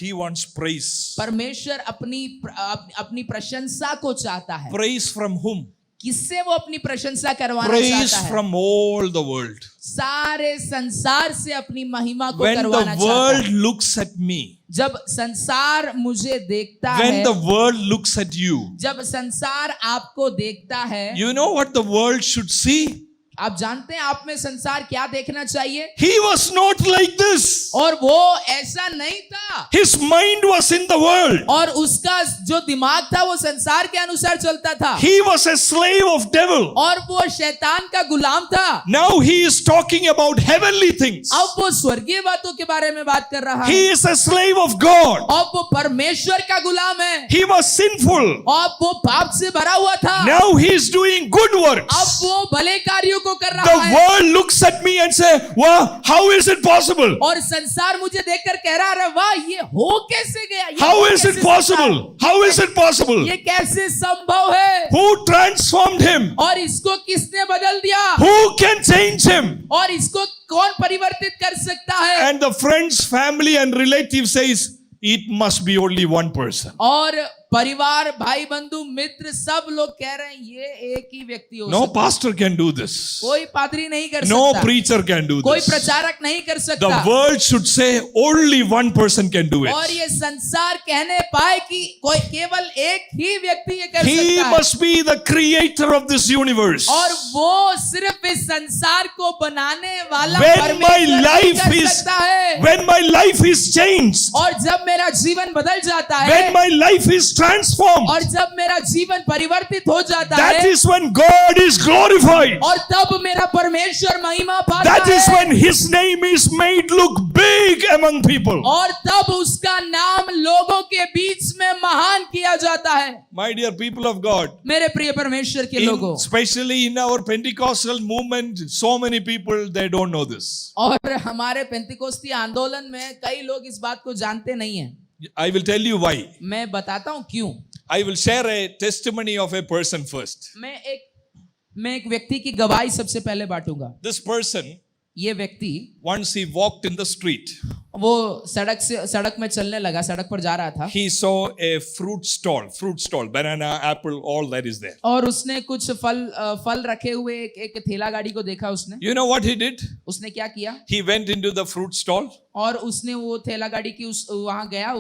He wants praise. परमेश्वर अपनी प्रशंसा को चाहता है। Praise from whom? किससे वो अपनी प्रशंसा करवाना Praise चाहता है? from all the world. सारे संसार से अपनी महिमा को When करवाना the चाहता world है। looks at me, जब संसार मुझे देखता when है, the world looks at you, जब संसार आपको देखता है, you know what the world should see? आप जानते हैं आप में संसार क्या देखना चाहिए? He was not like this. और वो ऐसा नहीं था। His mind was in the world. और उसका जो दिमाग था वो संसार के अनुसार चलता था। He was a slave of devil. और वो शैतान का गुलाम था। Now he is talking about heavenly things. अब वो स्वर्गीय बातों के बारे में बात कर रहा He है। is a slave of God. अब वो परमेश्वर का गुलाम है। He was sinful. अब वो पाप से भरा हुआ था। Now he is doing good works. अब वो भले कार्यों को कर रहा The है। world looks at me and say, "Wow, how is it possible? और संसार मुझे देखकर कह रहा है वाह ये हो कैसे गया? ये How हो is कैसे it possible? सकता? How is it possible? ये कैसे संभव है? Who transformed him? और इसको किसने बदल दिया? Who can change him?" और इसको कौन परिवर्तित कर सकता है? And the friends, family and relatives says, "It must be only one person." और परिवार, भाई बंधु, मित्र सब लोग कह रहे हैं ये एक ही व्यक्ति हो No सकता है। pastor can do this. कोई पादरी नहीं कर No सकता। preacher can do कोई this. प्रचारक नहीं कर The सकता। world should say only one person can do और it. ये संसार कहने पाए कि कोई केवल एक ही व्यक्ति ये कर He सकता है। must be the creator of this universe. और वो सिर्फ इस संसार को बनाने वाला When my परमेश्वर ही life कर is, सकता है। when my life is changed, और जब मेरा जीवन बदल जाता है, when my life is transformed, और जब मेरा जीवन परिवर्तित हो जाता that है, is when God is glorified. और तब मेरा परमेश्वर महिमा पाता That is है, when His name is made look big among people. और तब उसका नाम लोगों के बीच में महान किया जाता है। My dear people of God, मेरे प्रिय परमेश्वर के लोगों, especially in our Pentecostal movement, so many people they don't know this. और हमारे पेंतिकोस्ती आंदोलन में कई लोग इस बात को जानते नहीं हैं। I will tell you why. मैं बताता हूं क्यों। I will share a testimony of a person first. मैं एक व्यक्ति की गवाही सबसे पहले बांटूंगा। This person, ये व्यक्ति once he walked in the street, वो सड़क में चलने लगा, सड़क पर जा रहा था, he saw a fruit stall, banana, apple, all that is there. और उसने कुछ फल रखे हुए एक ठेला गाड़ी को देखा उसने। You know what he did? उसने क्या किया? He went into the fruit stall, और उसने वो ठेला गाड़ी की वहां गया,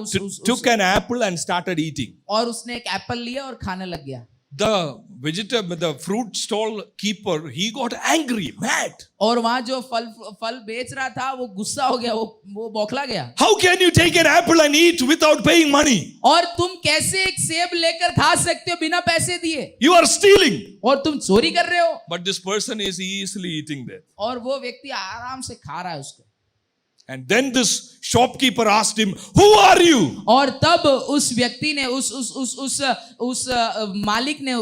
took an apple and started eating. और उसने एक एप्पल लिया और खाने लग गया। The fruit stall keeper, he got angry, mad. और वहां जो फल बेच रहा था वो गुस्सा हो गया, वो बौखला गया। How can you take an apple and eat without paying money? और तुम कैसे एक सेब लेकर खा सकते हो बिना पैसे दिए? You are stealing. और तुम चोरी कर रहे हो। But this person is easily eating that. और वो व्यक्ति आराम से खा रहा है उसको। And then this shopkeeper asked him, "Who are you?" और तब उस व्यक्ति ने उस मालिक ने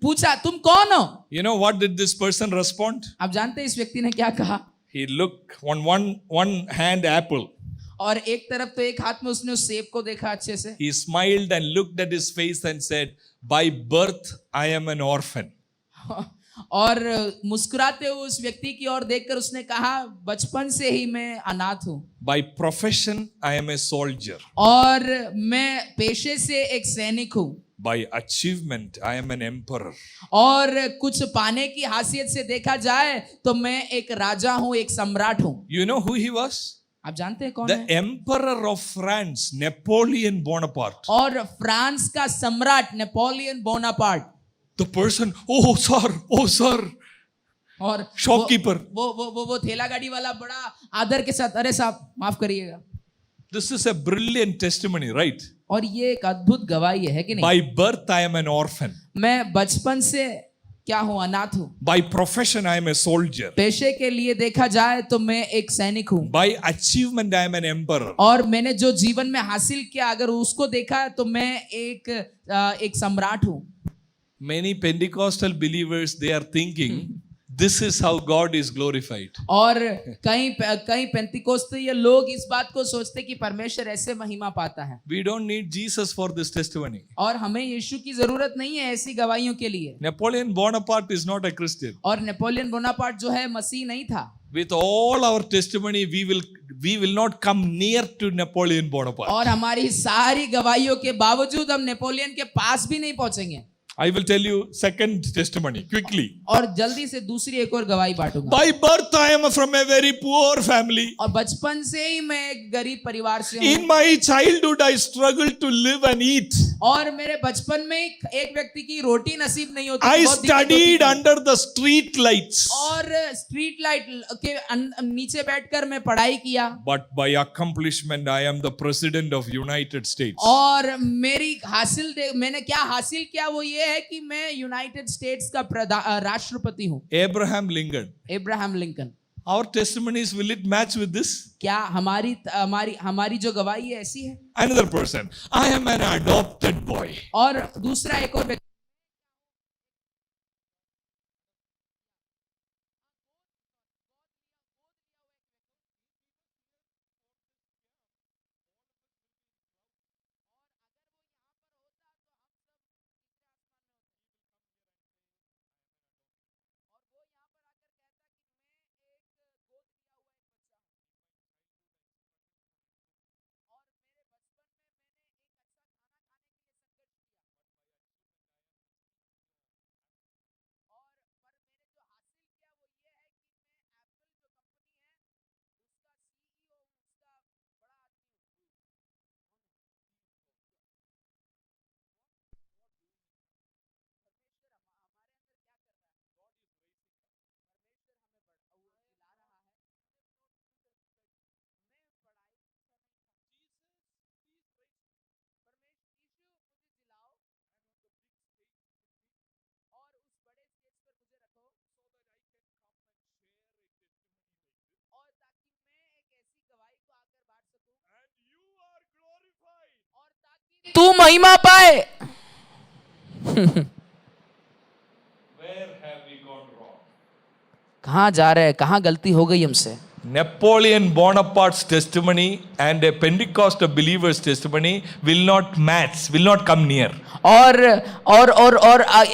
पूछा तुम कौन हो? You know what did this person respond? आप जानते हैं इस व्यक्ति ने क्या कहा? He looked on one hand apple. और एक तरफ तो एक हाथ में उसने उस सेब को देखा अच्छे से। He smiled and looked at his face and said, "By birth I am an orphan." और मुस्कुराते हुए उस व्यक्ति की ओर देखकर उसने कहा बचपन से ही मैं अनाथ हूँ। By profession I am a soldier. और मैं पेशे से एक सैनिक हूँ। By achievement I am an emperor. और कुछ पाने की हासियत से देखा जाए तो मैं एक राजा हूँ, एक सम्राट हूँ। You know who he was? आप जानते हैं कौन The है? emperor of France, Napoleon Bonaparte. और फ्रांस का सम्राट Napoleon Bonaparte. The person, oh sir. और Shopkeeper. वो ठेला गाड़ी वाला बड़ा आदर के साथ, अरे साहब माफ करिएगा। This is a brilliant testimony, right? और ये एक अद्भुत गवाही है कि नहीं? By birth I am an orphan. मैं बचपन से क्या हूँ? अनाथ हूँ। By profession I am a soldier. पेशे के लिए देखा जाए तो मैं एक सैनिक हूँ। By achievement I am an emperor. और मैंने जो जीवन में हासिल किया अगर उसको देखा तो मैं एक सम्राट हूँ। Many Pentecostal believers, they are thinking, This is how God is glorified. और कई पेंतिकोस्तीय लोग इस बात को सोचते कि परमेश्वर ऐसे महिमा पाता है, We don't need Jesus for this testimony. और हमें यीशु की जरूरत नहीं है ऐसी गवाहियों के लिए। Napoleon Bonaparte is not a Christian. और नेपोलियन बोनापार्ट जो है मसीह नहीं था। With all our testimony, we will not come near to Napoleon Bonaparte. और हमारी सारी गवाहियों के बावजूद हम नेपोलियन के पास भी नहीं पहुंचेंगे। I will tell you second testimony quickly. और जल्दी से दूसरी एक और गवाही बांटूंगा। By birth, I am from a very poor family. और बचपन से ही मैं एक गरीब परिवार से हूँ। In my childhood, I struggled to live and eat. और मेरे बचपन में एक व्यक्ति की रोटी नसीब नहीं होती। I बहुत दिक्कत होती studied थी। under the street lights. और स्ट्रीट लाइट के नीचे बैठकर मैं पढ़ाई किया। But by accomplishment, I am the president of United States. और मेरी मैंने क्या हासिल किया वो ये है कि मैं यूनाइटेड स्टेट्स का राष्ट्रपति हूँ। Abraham Lincoln. Abraham Lincoln. Our testimonies, will it match with this? क्या हमारी जो गवाही है ऐसी है? Another person. I am an adopted boy. और दूसरा एक और व्यक्ति, तू महिमा पाए। Where have we gone wrong? कहाँ जा रहे हैं? कहाँ गलती हो गई हमसे? Napoleon Bonaparte's testimony and a Pentecostal believer's testimony will not match, will not come near. और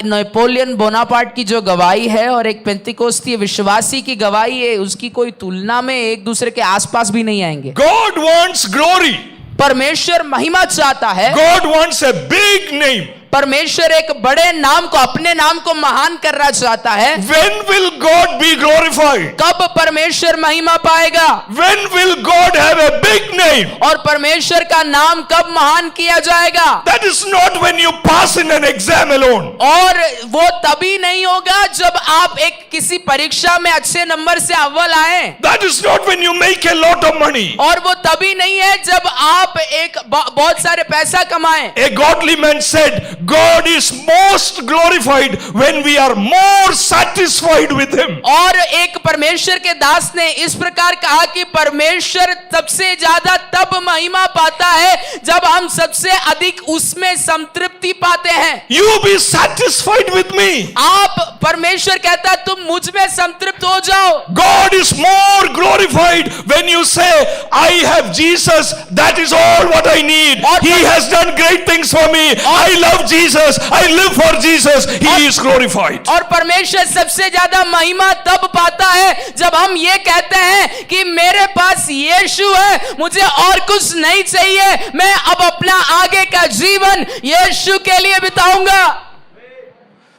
नेपोलियन बोनापार्ट की जो गवाही है और एक पेंतिकोस्तीय विश्वासी की गवाही है, उसकी कोई तुलना में एक दूसरे के आसपास भी नहीं आएंगे। God wants glory. परमेश्वर महिमा चाहता है। God wants a big name. परमेश्वर एक बड़े नाम को, अपने नाम को महान करना चाहता है। When will God be glorified? कब परमेश्वर महिमा पाएगा? When will God have a big name? और परमेश्वर का नाम कब महान किया जाएगा? That is not when you pass in an exam alone. और वो तभी नहीं होगा जब आप एक किसी परीक्षा में अच्छे नंबर से अव्वल आए। That is not when you make a lot of money. और वो तभी नहीं है जब आप एक बहुत सारे पैसा कमाएं। A godly man said, God is most glorified when we are more satisfied with Him. और एक परमेश्वर के दास ने इस प्रकार कहा कि परमेश्वर सबसे ज्यादा तब महिमा पाता है जब हम सबसे अधिक उसमें संतृप्ति पाते हैं। You be satisfied with me. आप, परमेश्वर कहता है तुम मुझ में संतृप्त हो जाओ। God is more glorified when you say, I have Jesus, that is all what I need. He has done great things for me. I love Jesus, I live for Jesus. He is glorified. और परमेश्वर सबसे ज्यादा महिमा तब पाता है जब हम ये कहते हैं कि मेरे पास यीशु है, मुझे और कुछ नहीं चाहिए, मैं अब अपना आगे का जीवन यीशु के लिए बिताऊंगा।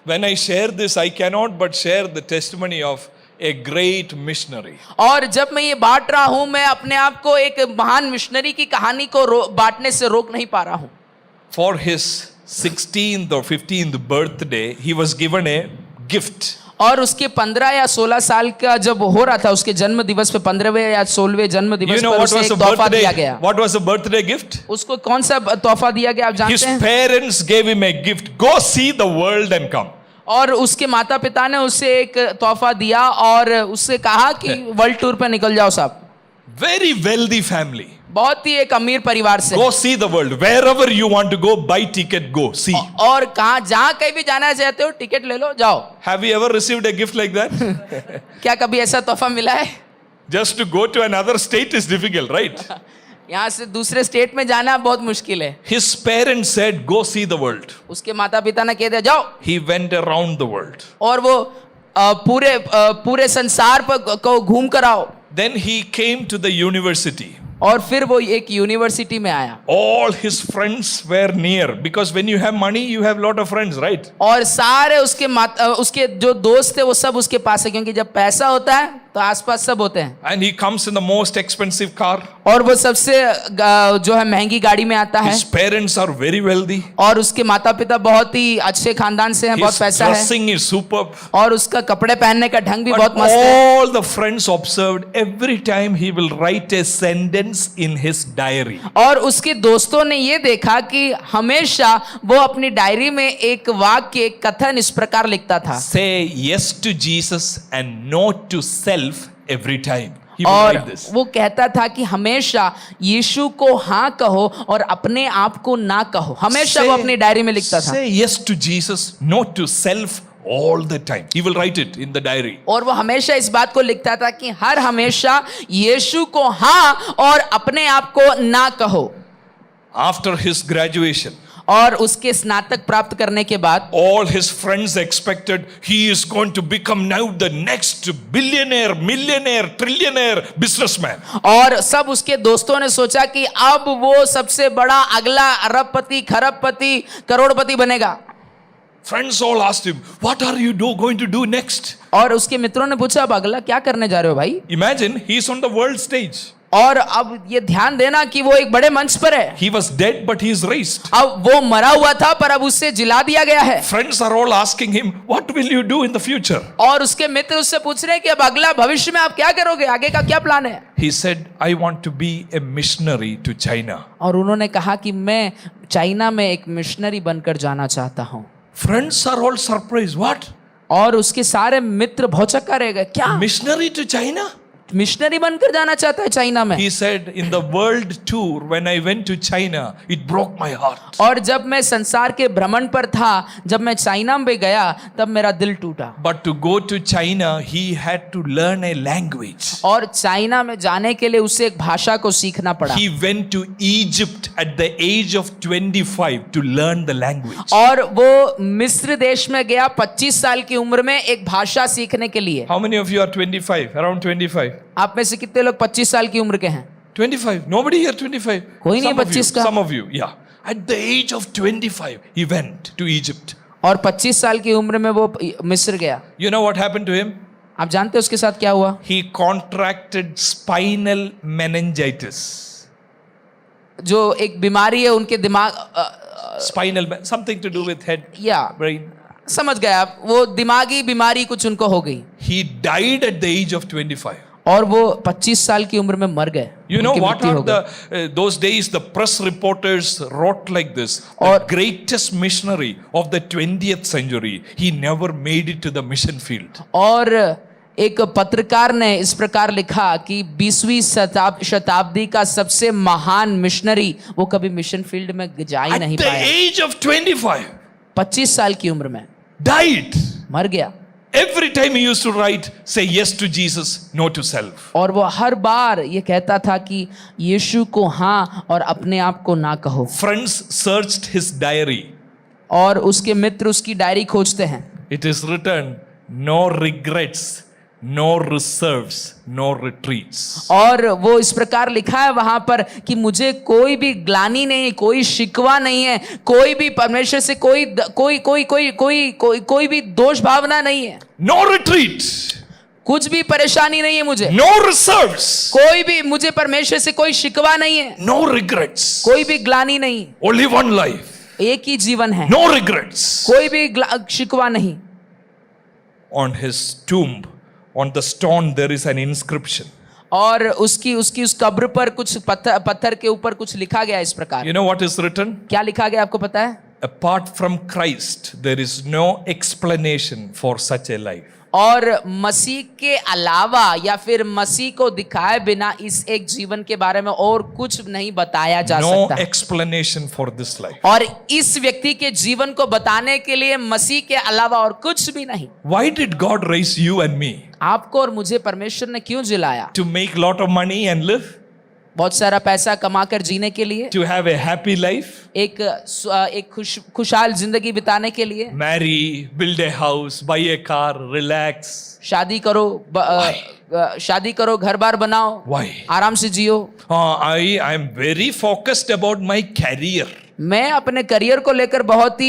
When I share this, I cannot but share the testimony of a great missionary. और जब मैं ये बांट रहा हूं, मैं अपने आप को एक महान मिशनरी की कहानी को बांटने से रोक नहीं पा रहा हूं। For his 16th or 15th birthday, he was given a gift. और उसके 15 या 16 साल का जब हो रहा था, उसके जन्म दिवस पे 15वें या 16वें जन्म दिवस पर उसे एक तोहफा दिया गया। What was the birthday gift? उसको कौन सा तोहफा दिया गया आप जानते His हैं? parents gave him a gift. Go see the world and come. और उसके माता पिता ने उसे एक तोहफा दिया और उससे कहा कि वर्ल्ड टूर पे निकल जाओ साहब। Very wealthy family. बहुत ही एक अमीर परिवार से, Go see the world. Wherever you want to go, buy ticket, go. See. और कहाँ जहाँ कहीं भी जाना चाहते हो टिकट ले लो जाओ। Have you ever received a gift like that? क्या कभी ऐसा तोहफा मिला है? Just to go to another state is difficult, right? यहाँ से दूसरे स्टेट में जाना बहुत मुश्किल है। His parents said, go see the world. उसके माता पिता ने कह दिया जाओ, He went around the world. और वो पूरे संसार पर को घूम कर आओ। Then he came to the university. और फिर वो एक यूनिवर्सिटी में आया, All his friends were near because when you have money, you have lot of friends, right? और सारे उसके जो दोस्त थे वो सब उसके पास है, क्योंकि जब पैसा होता है तो आसपास सब होते हैं। And he comes in the most expensive car. और वो सबसे जो है महंगी गाड़ी में आता है, His parents are very wealthy. और उसके माता पिता बहुत ही अच्छे खानदान से हैं, बहुत His पैसा है, dressing is superb. और उसका कपड़े पहनने का ढंग भी But बहुत मस्त है। all the friends observed every time he will write a sentence in his diary. और उसके दोस्तों ने ये देखा कि हमेशा वो अपनी डायरी में एक वाक्य, एक कथन इस प्रकार लिखता था, Say yes to Jesus and no to self every time. He will और write this. वो कहता था कि हमेशा यीशु को हाँ कहो और अपने आप को ना कहो। हमेशा वो अपनी डायरी में लिखता था। Say yes to Jesus, no to self all the time. He will write it in the diary. और वो हमेशा इस बात को लिखता था कि हर हमेशा यीशु को हाँ और अपने आप को ना कहो। After his graduation, और उसके स्नातक प्राप्त करने के बाद all his friends expected he is going to become now the next billionaire, millionaire, trillionaire businessman. और सब उसके दोस्तों ने सोचा कि अब वो सबसे बड़ा अगला अरबपति, खरबपति, करोड़पति बनेगा। Friends all asked him, what are you going to do next? और उसके मित्रों ने पूछा अब अगला क्या करने जा रहे हो भाई? Imagine he is on the world stage. और अब ये ध्यान देना कि वो एक बड़े मंच पर है। He was dead but he is raised. अब वो मरा हुआ था पर अब उससे जिला दिया गया है। Friends are all asking him, what will you do in the future? और उसके मित्र उससे पूछ रहे हैं कि अब अगला भविष्य में आप क्या करोगे, आगे का क्या प्लान है? He said, I want to be a missionary to China. और उन्होंने कहा कि मैं चाइना में एक मिशनरी बनकर जाना चाहता हूँ। Friends are all surprised. What? और उसके सारे मित्र भौचक्का रह गए, क्या Missionary to China? मिशनरी बनकर जाना चाहता है चाइना में? He said, in the world tour, when I went to China, it broke my heart. और जब मैं संसार के भ्रमण पर था, जब मैं चाइना में गया तब मेरा दिल टूटा। But to go to China, he had to learn a language. और चाइना में जाने के लिए उसे एक भाषा को सीखना पड़ा। He went to Egypt at the age of 25 to learn the language. और वो मिस्र देश में गया 25 साल की उम्र में एक भाषा सीखने के लिए। How many of you are 25? Around 25? आप में से कितने लोग 25 साल की उम्र के हैं? 25. Nobody here 25. कोई नहीं Some of you, 25 का। Some of you, yeah. At the age of 25, he went to Egypt. और 25 साल की उम्र में वो मिस्र गया। You know what happened to him? आप जानते हैं उसके साथ क्या हुआ? He contracted spinal meningitis. जो एक बीमारी है उनके दिमाग Something to do with head, या brain. समझ गए आप, वो दिमागी बीमारी कुछ उनको हो गई He died at the age of 25. और वो 25 साल की उम्र में मर गए। You know उनकी what मृत्यु are हो गई। those days the press reporters wrote like this, the और- greatest missionary of the 20th century, he never made it to the mission field. और एक पत्रकार ने इस प्रकार लिखा कि 20वीं शताब्दी का सबसे महान मिशनरी वो कभी मिशन फील्ड में जा ही At नहीं the पाया। age of 25, 25 साल की उम्र में died. मर गया। Every time he used to write, say yes to Jesus, no to self. और वो हर बार ये कहता था कि यीशु को हाँ और अपने आप को ना कहो। Friends searched his diary. और उसके मित्र उसकी डायरी खोजते हैं। It is written, no regrets, no reserves, no retreats. और वो इस प्रकार लिखा है वहां पर कि मुझे कोई भी ग्लानि नहीं, कोई शिकवा नहीं है, कोई भी परमेश्वर से कोई भी दोष भावना नहीं है, No retreat, कुछ भी परेशानी नहीं है मुझे, no reserves, कोई भी मुझे परमेश्वर से कोई शिकवा नहीं है, no regrets. कोई भी ग्लानि नहीं, Only one life, एक ही जीवन है, no regrets. कोई भी शिकवा नहीं। On his tomb, on the stone, there is an inscription. और उसकी उस कब्र पर कुछ पत्थर के ऊपर कुछ लिखा गया इस प्रकार। You know what is written? क्या लिखा गया आपको पता है? Apart from Christ, there is no explanation for such a life. और मसीह के अलावा या फिर मसीह को दिखाए बिना इस एक जीवन के बारे में और कुछ नहीं बताया जा No सकता। explanation for this life. और इस व्यक्ति के जीवन को बताने के लिए मसीह के अलावा और कुछ भी नहीं। Why did God raise you and me? आपको और मुझे परमेश्वर ने क्यों जिलाया? To make lot of money and live? बहुत सारा पैसा कमाकर जीने के लिए, To have a happy life? एक खुशहाल जिंदगी बिताने के लिए, Marry, build a house, buy a car, relax. शादी करो, शादी करो, घर बार बनाओ, Why? आराम से जियो। I am very focused about my career. मैं अपने करियर को लेकर बहुत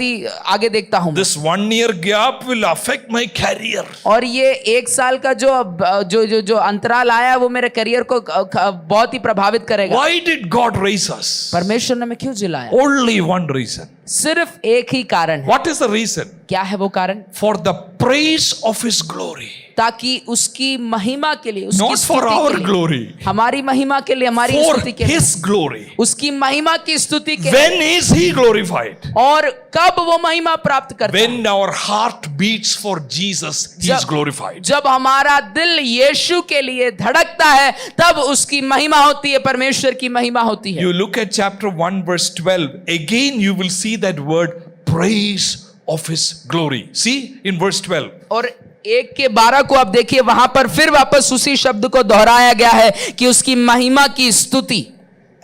ही आगे देखता हूँ। This 1 year gap will affect my career. और ये 1 साल का जो अंतराल आया वो मेरे करियर को बहुत ही प्रभावित करेगा। Why did God raise us? परमेश्वर ने हमें क्यों जिलाया? Only one reason. सिर्फ एक ही कारण है। What is the reason? क्या है वो कारण? For the praise of His glory. ताकि उसकी महिमा के लिए, उसकी Not for स्तुति our के लिए, glory. हमारी महिमा के लिए, हमारी For स्तुति के लिए, His glory. उसकी महिमा की स्तुति के लिए। When is He glorified? और कब वो महिमा प्राप्त करता है? When our heart beats for Jesus, He is glorified. जब हमारा दिल यीशु के लिए धड़कता है तब उसकी महिमा होती है, परमेश्वर की महिमा होती है। You look at chapter 1 verse 12. Again you will see that word praise of His glory. See in verse 12. और 1:12 को आप देखिए, वहां पर फिर वापस उसी शब्द को दोहराया गया है कि उसकी महिमा की स्तुति।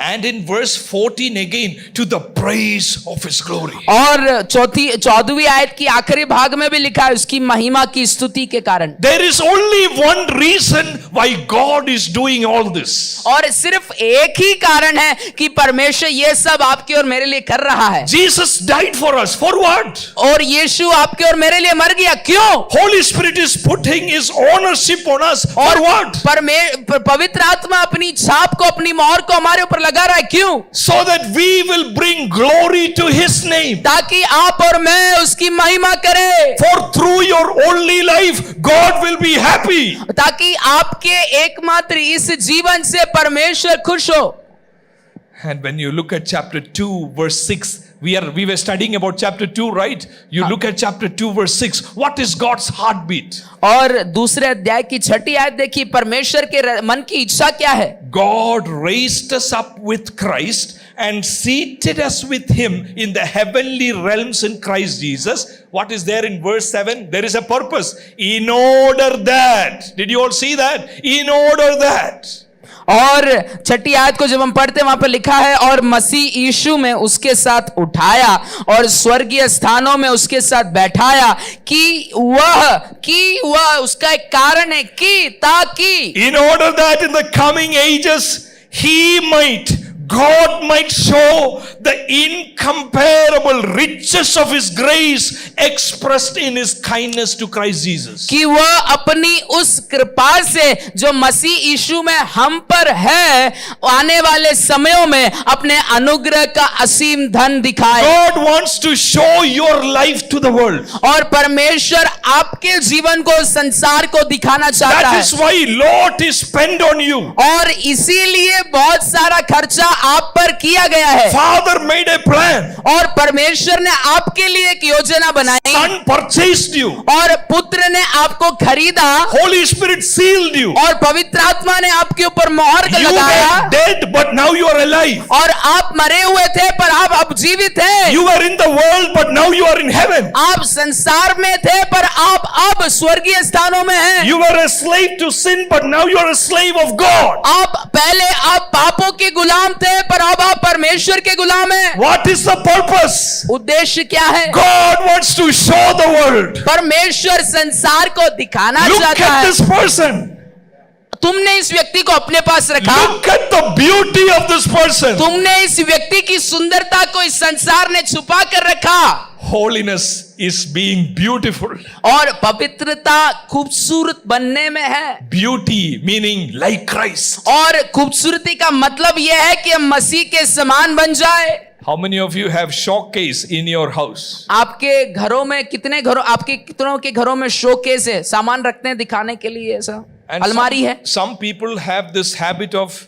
And in verse 14 again, to the praise of His glory. और 14वीं आयत की आखिरी भाग में भी लिखा है उसकी महिमा की स्तुति के कारण। There is only one reason why God is doing all this. और सिर्फ एक ही कारण है कि परमेश्वर ये सब आपके और मेरे लिए कर रहा है। Jesus died for us. For what? और यीशु आपके और मेरे लिए मर गया, क्यों? Holy Spirit is putting His ownership on us. For what? पवित्र आत्मा अपनी छाप को, अपनी मोहर को हमारे ऊपर लगा रहा है, क्यों? So that we will bring glory to His name. ताकि आप और मैं उसकी महिमा करें। For through your only life, God will be happy. ताकि आपके एकमात्र इस जीवन से परमेश्वर खुश हो। And when you look at chapter 2 verse 6, we were studying about chapter 2, right? You look at chapter 2 verse 6. What is God's heartbeat? और दूसरे अध्याय की 6ठी आयत देखिए, परमेश्वर के मन की इच्छा क्या है? God raised us up with Christ and seated us with Him in the heavenly realms in Christ Jesus. What is there in verse 7? There is a purpose. In order that. Did you all see that? In order that. और 6ठी आयत को जब हम पढ़ते हैं वहां पर लिखा है, और मसीह यीशु में उसके साथ उठाया और स्वर्गीय स्थानों में उसके साथ बैठाया, कि वह उसका एक कारण है कि ताकि in order that in the coming ages God might show the incomparable riches of His grace expressed in His kindness to Christ Jesus. कि वह अपनी उस कृपा से जो मसीह यीशु में हम पर है, आने वाले समयों में अपने अनुग्रह का असीम धन दिखाए। God wants to show your life to the world. और परमेश्वर आपके जीवन को, संसार को दिखाना चाहता है। That is why lot is spent on you. और इसीलिए बहुत सारा खर्चा आप पर किया गया है। Father made a plan. और परमेश्वर ने आपके लिए एक योजना बनाई। Son purchased you. और पुत्र ने आपको खरीदा। Holy Spirit sealed you. और पवित्र आत्मा ने आपके ऊपर मोहर You लगाया। were dead but now you are alive. और आप मरे हुए थे पर आप अब जीवित हैं। You were in the world but now you are in heaven. आप संसार में थे पर आप अब स्वर्गीय स्थानों में हैं। You were a slave to sin but now you are a slave of God. पहले आप पापों के गुलाम थे पर अब आप परमेश्वर के गुलाम हैं। What is the purpose? उद्देश्य क्या है? God wants to show the world. परमेश्वर संसार को दिखाना Look चाहता at है। this person. तुमने इस व्यक्ति को अपने पास रखा। Look at the beauty of this person. तुमने इस व्यक्ति की सुंदरता को इस संसार ने छुपा कर रखा। Holiness is being beautiful. और पवित्रता खूबसूरत बनने में है। Beauty meaning like Christ. और खूबसूरती का मतलब यह है कि हम मसीह के समान बन जाए। How many of you have showcase in your house? आपके घरों में आपके कितनों के घरों में शोकेस है, सामान रखते हैं दिखाने के लिए, ऐसा And अलमारी है। some people have this habit of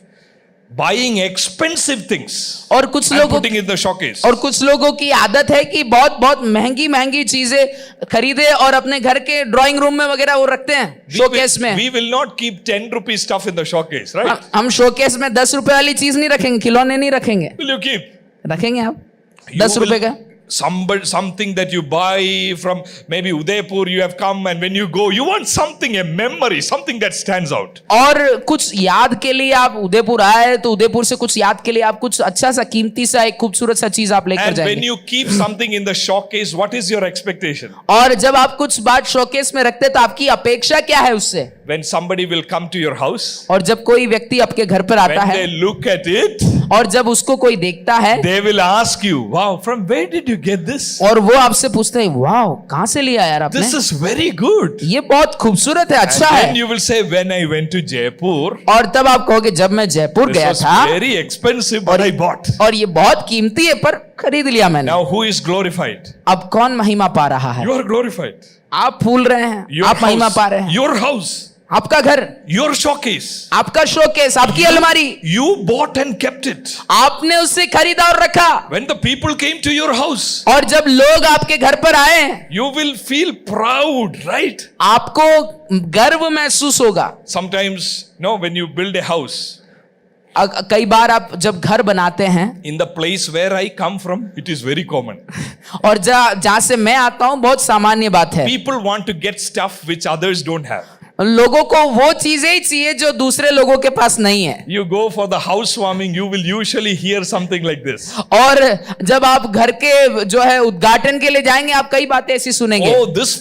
buying expensive things और कुछ and लोगों putting in the showcase. और कुछ लोगों की आदत है कि बहुत बहुत महंगी महंगी चीजें खरीदे और अपने घर के ड्राइंग रूम में वगैरह वो रखते हैं शोकेस में। We will not keep 10 rupee stuff in the showcase, right? हम शोकेस में 10 रुपए वाली चीज नहीं रखेंगे, खिलौने नहीं रखेंगे। Will you keep? रखेंगे आप You 10 रुपए will- का। something that you buy from maybe Udaipur, you have come, and when you go, you want something, a memory, something that stands out. और कुछ याद के लिए आप उदयपुर आए तो उदयपुर से कुछ याद के लिए आप कुछ अच्छा सा कीमती सा एक खूबसूरत सा चीज आप लेकर And when जाएंगे। you keep something in the showcase, what is your expectation? और जब आप कुछ बात शोकेस में रखते तो आपकी अपेक्षा क्या है उससे? When somebody will come to your house, और जब कोई व्यक्ति आपके घर पर आता when है they look at it, और जब उसको कोई देखता है they will ask you, wow, from where did you get this? और वो आपसे पूछते हैं, वाह कहां से लिया यार आपने? This is very good. ये बहुत खूबसूरत है, अच्छा And है। then you will say, when I went to Jaipur, और तब आप कहोगे जब मैं जयपुर this गया was था very expensive, but I bought. और ये बहुत कीमती है पर खरीद लिया मैंने। Now who is glorified? अब कौन महिमा पा रहा है? You are glorified. आप फूल रहे हैं, Your आप महिमा house, पा रहे हैं। your house, आपका घर, your showcase. आपका शोकेस, आपकी अलमारी, You bought and kept it. आपने उसे खरीदा और रखा। When the people came to your house, और जब लोग आपके घर पर आए you will feel proud, right? आपको गर्व महसूस होगा। Sometimes, no, when you build a house, कई बार आप जब घर बनाते हैं in the place where I come from, it is very common. और जहां से मैं आता हूं बहुत सामान्य बात है, People want to get stuff which others don't have. लोगों को वो चीजें ही चाहिए जो दूसरे लोगों के पास नहीं है। You go for the housewarming, you will usually hear something like this. और जब आप घर के जो है उद्घाटन के लिए जाएंगे आप कई बातें ऐसी सुनेंगे। Oh, this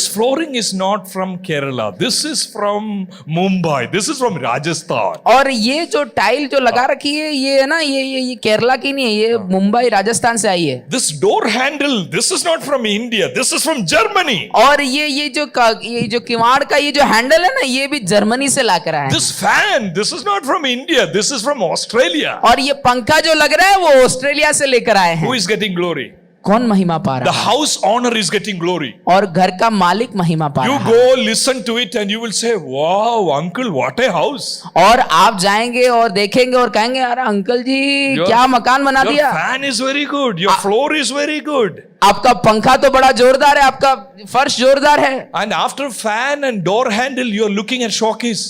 flooring is not from Kerala. This is from Mumbai. This is from Rajasthan. और ये जो टाइल जो लगा रखी है ये है ना, ये केरला की नहीं है, ये मुंबई राजस्थान से आई है। This door handle, this is not from India. This is from Germany. और ये जो किवाड़ का ये जो हैंडल है ना, ये भी जर्मनी से लाकर आए हैं। This fan, this is not from India. This is from Australia. और ये पंखा जो लग रहा है वो ऑस्ट्रेलिया से लेकर आए हैं। Who is getting glory? कौन महिमा पा The रहा है? house owner is getting glory. और घर का मालिक महिमा पा You रहा है। go listen to it and you will say, wow, uncle, what a house. और आप जाएंगे और देखेंगे और कहेंगे, अरे अंकल जी Your- क्या मकान बना Your दिया। fan is very good. Your floor is very good. आपका पंखा तो बड़ा जोरदार है, आपका फर्श जोरदार है। And after fan and door handle, you are looking at showcase.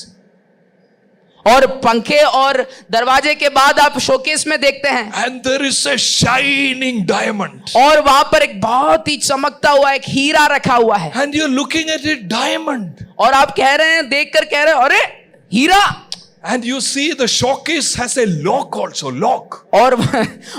और पंखे और दरवाजे के बाद आप शोकेस में देखते हैं And there is a shining diamond. और वहां पर एक बहुत ही चमकता हुआ एक हीरा रखा हुआ है। And you're looking at it, diamond. और आप कह रहे हैं, देखकर कह रहे हैं, अरे हीरा। And you see the showcase has a lock also, lock. और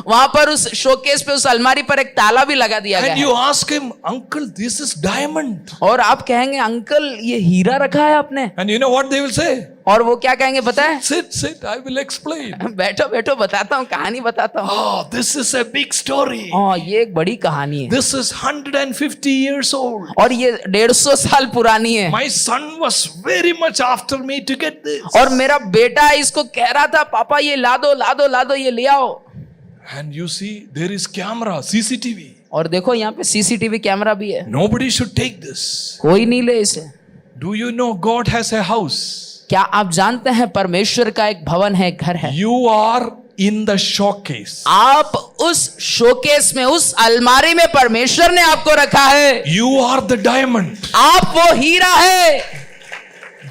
वहां पर उस शोकेस पे उस अलमारी पर एक ताला भी लगा दिया गया And है। you ask him, uncle, this is diamond. और आप कहेंगे, अंकल ये हीरा रखा है आपने। And you know what they will say? और वो क्या कहेंगे पता है? Sit, I will explain. बैठो बैठो बताता हूँ, कहानी बताता हूँ। Oh, this is a big story. हाँ, ये एक बड़ी कहानी है This is 150 years old. और ये 150 साल पुरानी है। My son was very much after me to get this. और मेरा बेटा इसको कह रहा था, पापा ये ला दो ला दो ला दो, ये ले आओ। And you see, there is camera, CCTV. और देखो यहाँ पे सीसीटीवी कैमरा भी है। Nobody should take this. कोई नहीं ले इसे। Do you know God has a house? क्या आप जानते हैं परमेश्वर का एक भवन है, घर है। You are in the showcase. आप उस शोकेस में, उस अलमारी में परमेश्वर ने आपको रखा है। You are the diamond. आप वो हीरा है।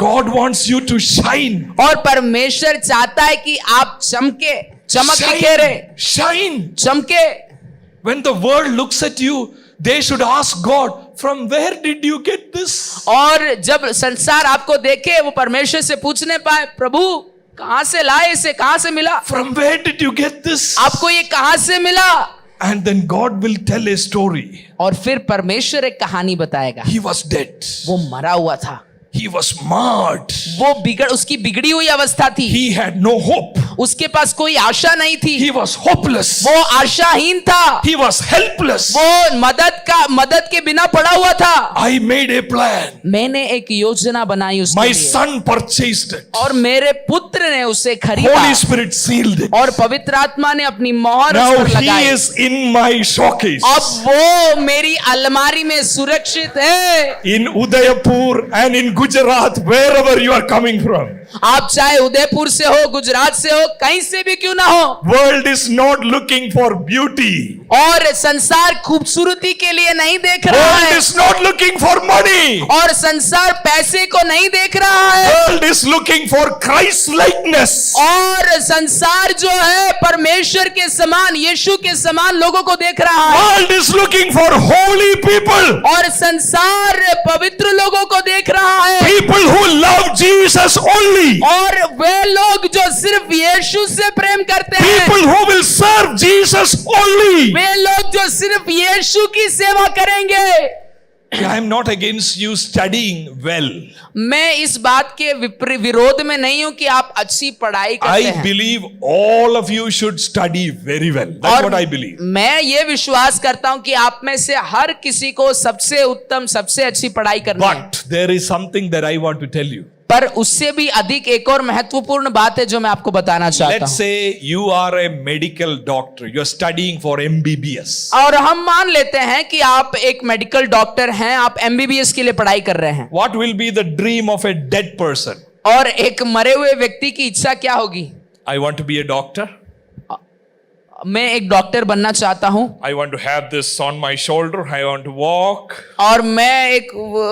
God wants you to shine. और परमेश्वर चाहता है कि आप चमके, चमक बिखेरे, Shine. चमके। When the world looks at you, they should ask God, from where did you get this? और जब संसार आपको देखे वो परमेश्वर से पूछने पाए, प्रभु कहां से लाए इसे, कहां से मिला, From where did you get this? आपको ये कहां से मिला। And then God will tell a story. और फिर परमेश्वर एक कहानी बताएगा। He was dead. वो मरा हुआ था, He was marred. वो उसकी बिगड़ी हुई अवस्था थी, He had no hope. उसके पास कोई आशा नहीं थी, He was hopeless. वो आशाहीन था, He was helpless. वो मदद के बिना पड़ा हुआ था। I made a plan. मैंने एक योजना बनाई उसके My लिए son purchased it. और मेरे पुत्र ने उसे खरीदा Holy Spirit sealed it. और पवित्र आत्मा ने अपनी मोहर उस Now पर he लगाई। is in my showcase. अब वो मेरी अलमारी में सुरक्षित है। In Udaipur and in Gujarat, wherever you are coming from. आप चाहे उदयपुर से हो, गुजरात से हो, कहीं से भी क्यों ना हो, World is not looking for beauty. और संसार खूबसूरती के लिए नहीं देख रहा World है, is not looking for money. और संसार पैसे को नहीं देख रहा है, World is looking for Christ likeness. और संसार जो है परमेश्वर के समान, यीशु के समान लोगों को देख रहा है, World is looking for holy people. और संसार पवित्र लोगों को देख रहा है, People who love Jesus only. और वे लोग जो सिर्फ यीशु से प्रेम करते हैं, People who will serve Jesus only. वे लोग जो सिर्फ यीशु की सेवा करेंगे। I am not against you studying well. मैं इस बात के विरोध में नहीं हूं कि आप अच्छी पढ़ाई करते I हैं, believe all of you should study very well. That's और what I believe. मैं ये विश्वास करता हूं कि आप में से हर किसी को सबसे उत्तम, सबसे अच्छी पढ़ाई करनी है। But there is something that I want to tell you. पर उससे भी अधिक एक और महत्वपूर्ण बात है जो मैं आपको बताना चाहता Let's हूं। say you are a medical doctor. You're studying for MBBS. और हम मान लेते हैं कि आप एक मेडिकल डॉक्टर हैं, आप एमबीबीएस के लिए पढ़ाई कर रहे हैं, What will be the dream of a dead person? और एक मरे हुए व्यक्ति की इच्छा क्या होगी? I want to be a doctor. मैं एक डॉक्टर बनना चाहता हूं, I want to have this on my shoulder. I want to walk. और मैं एक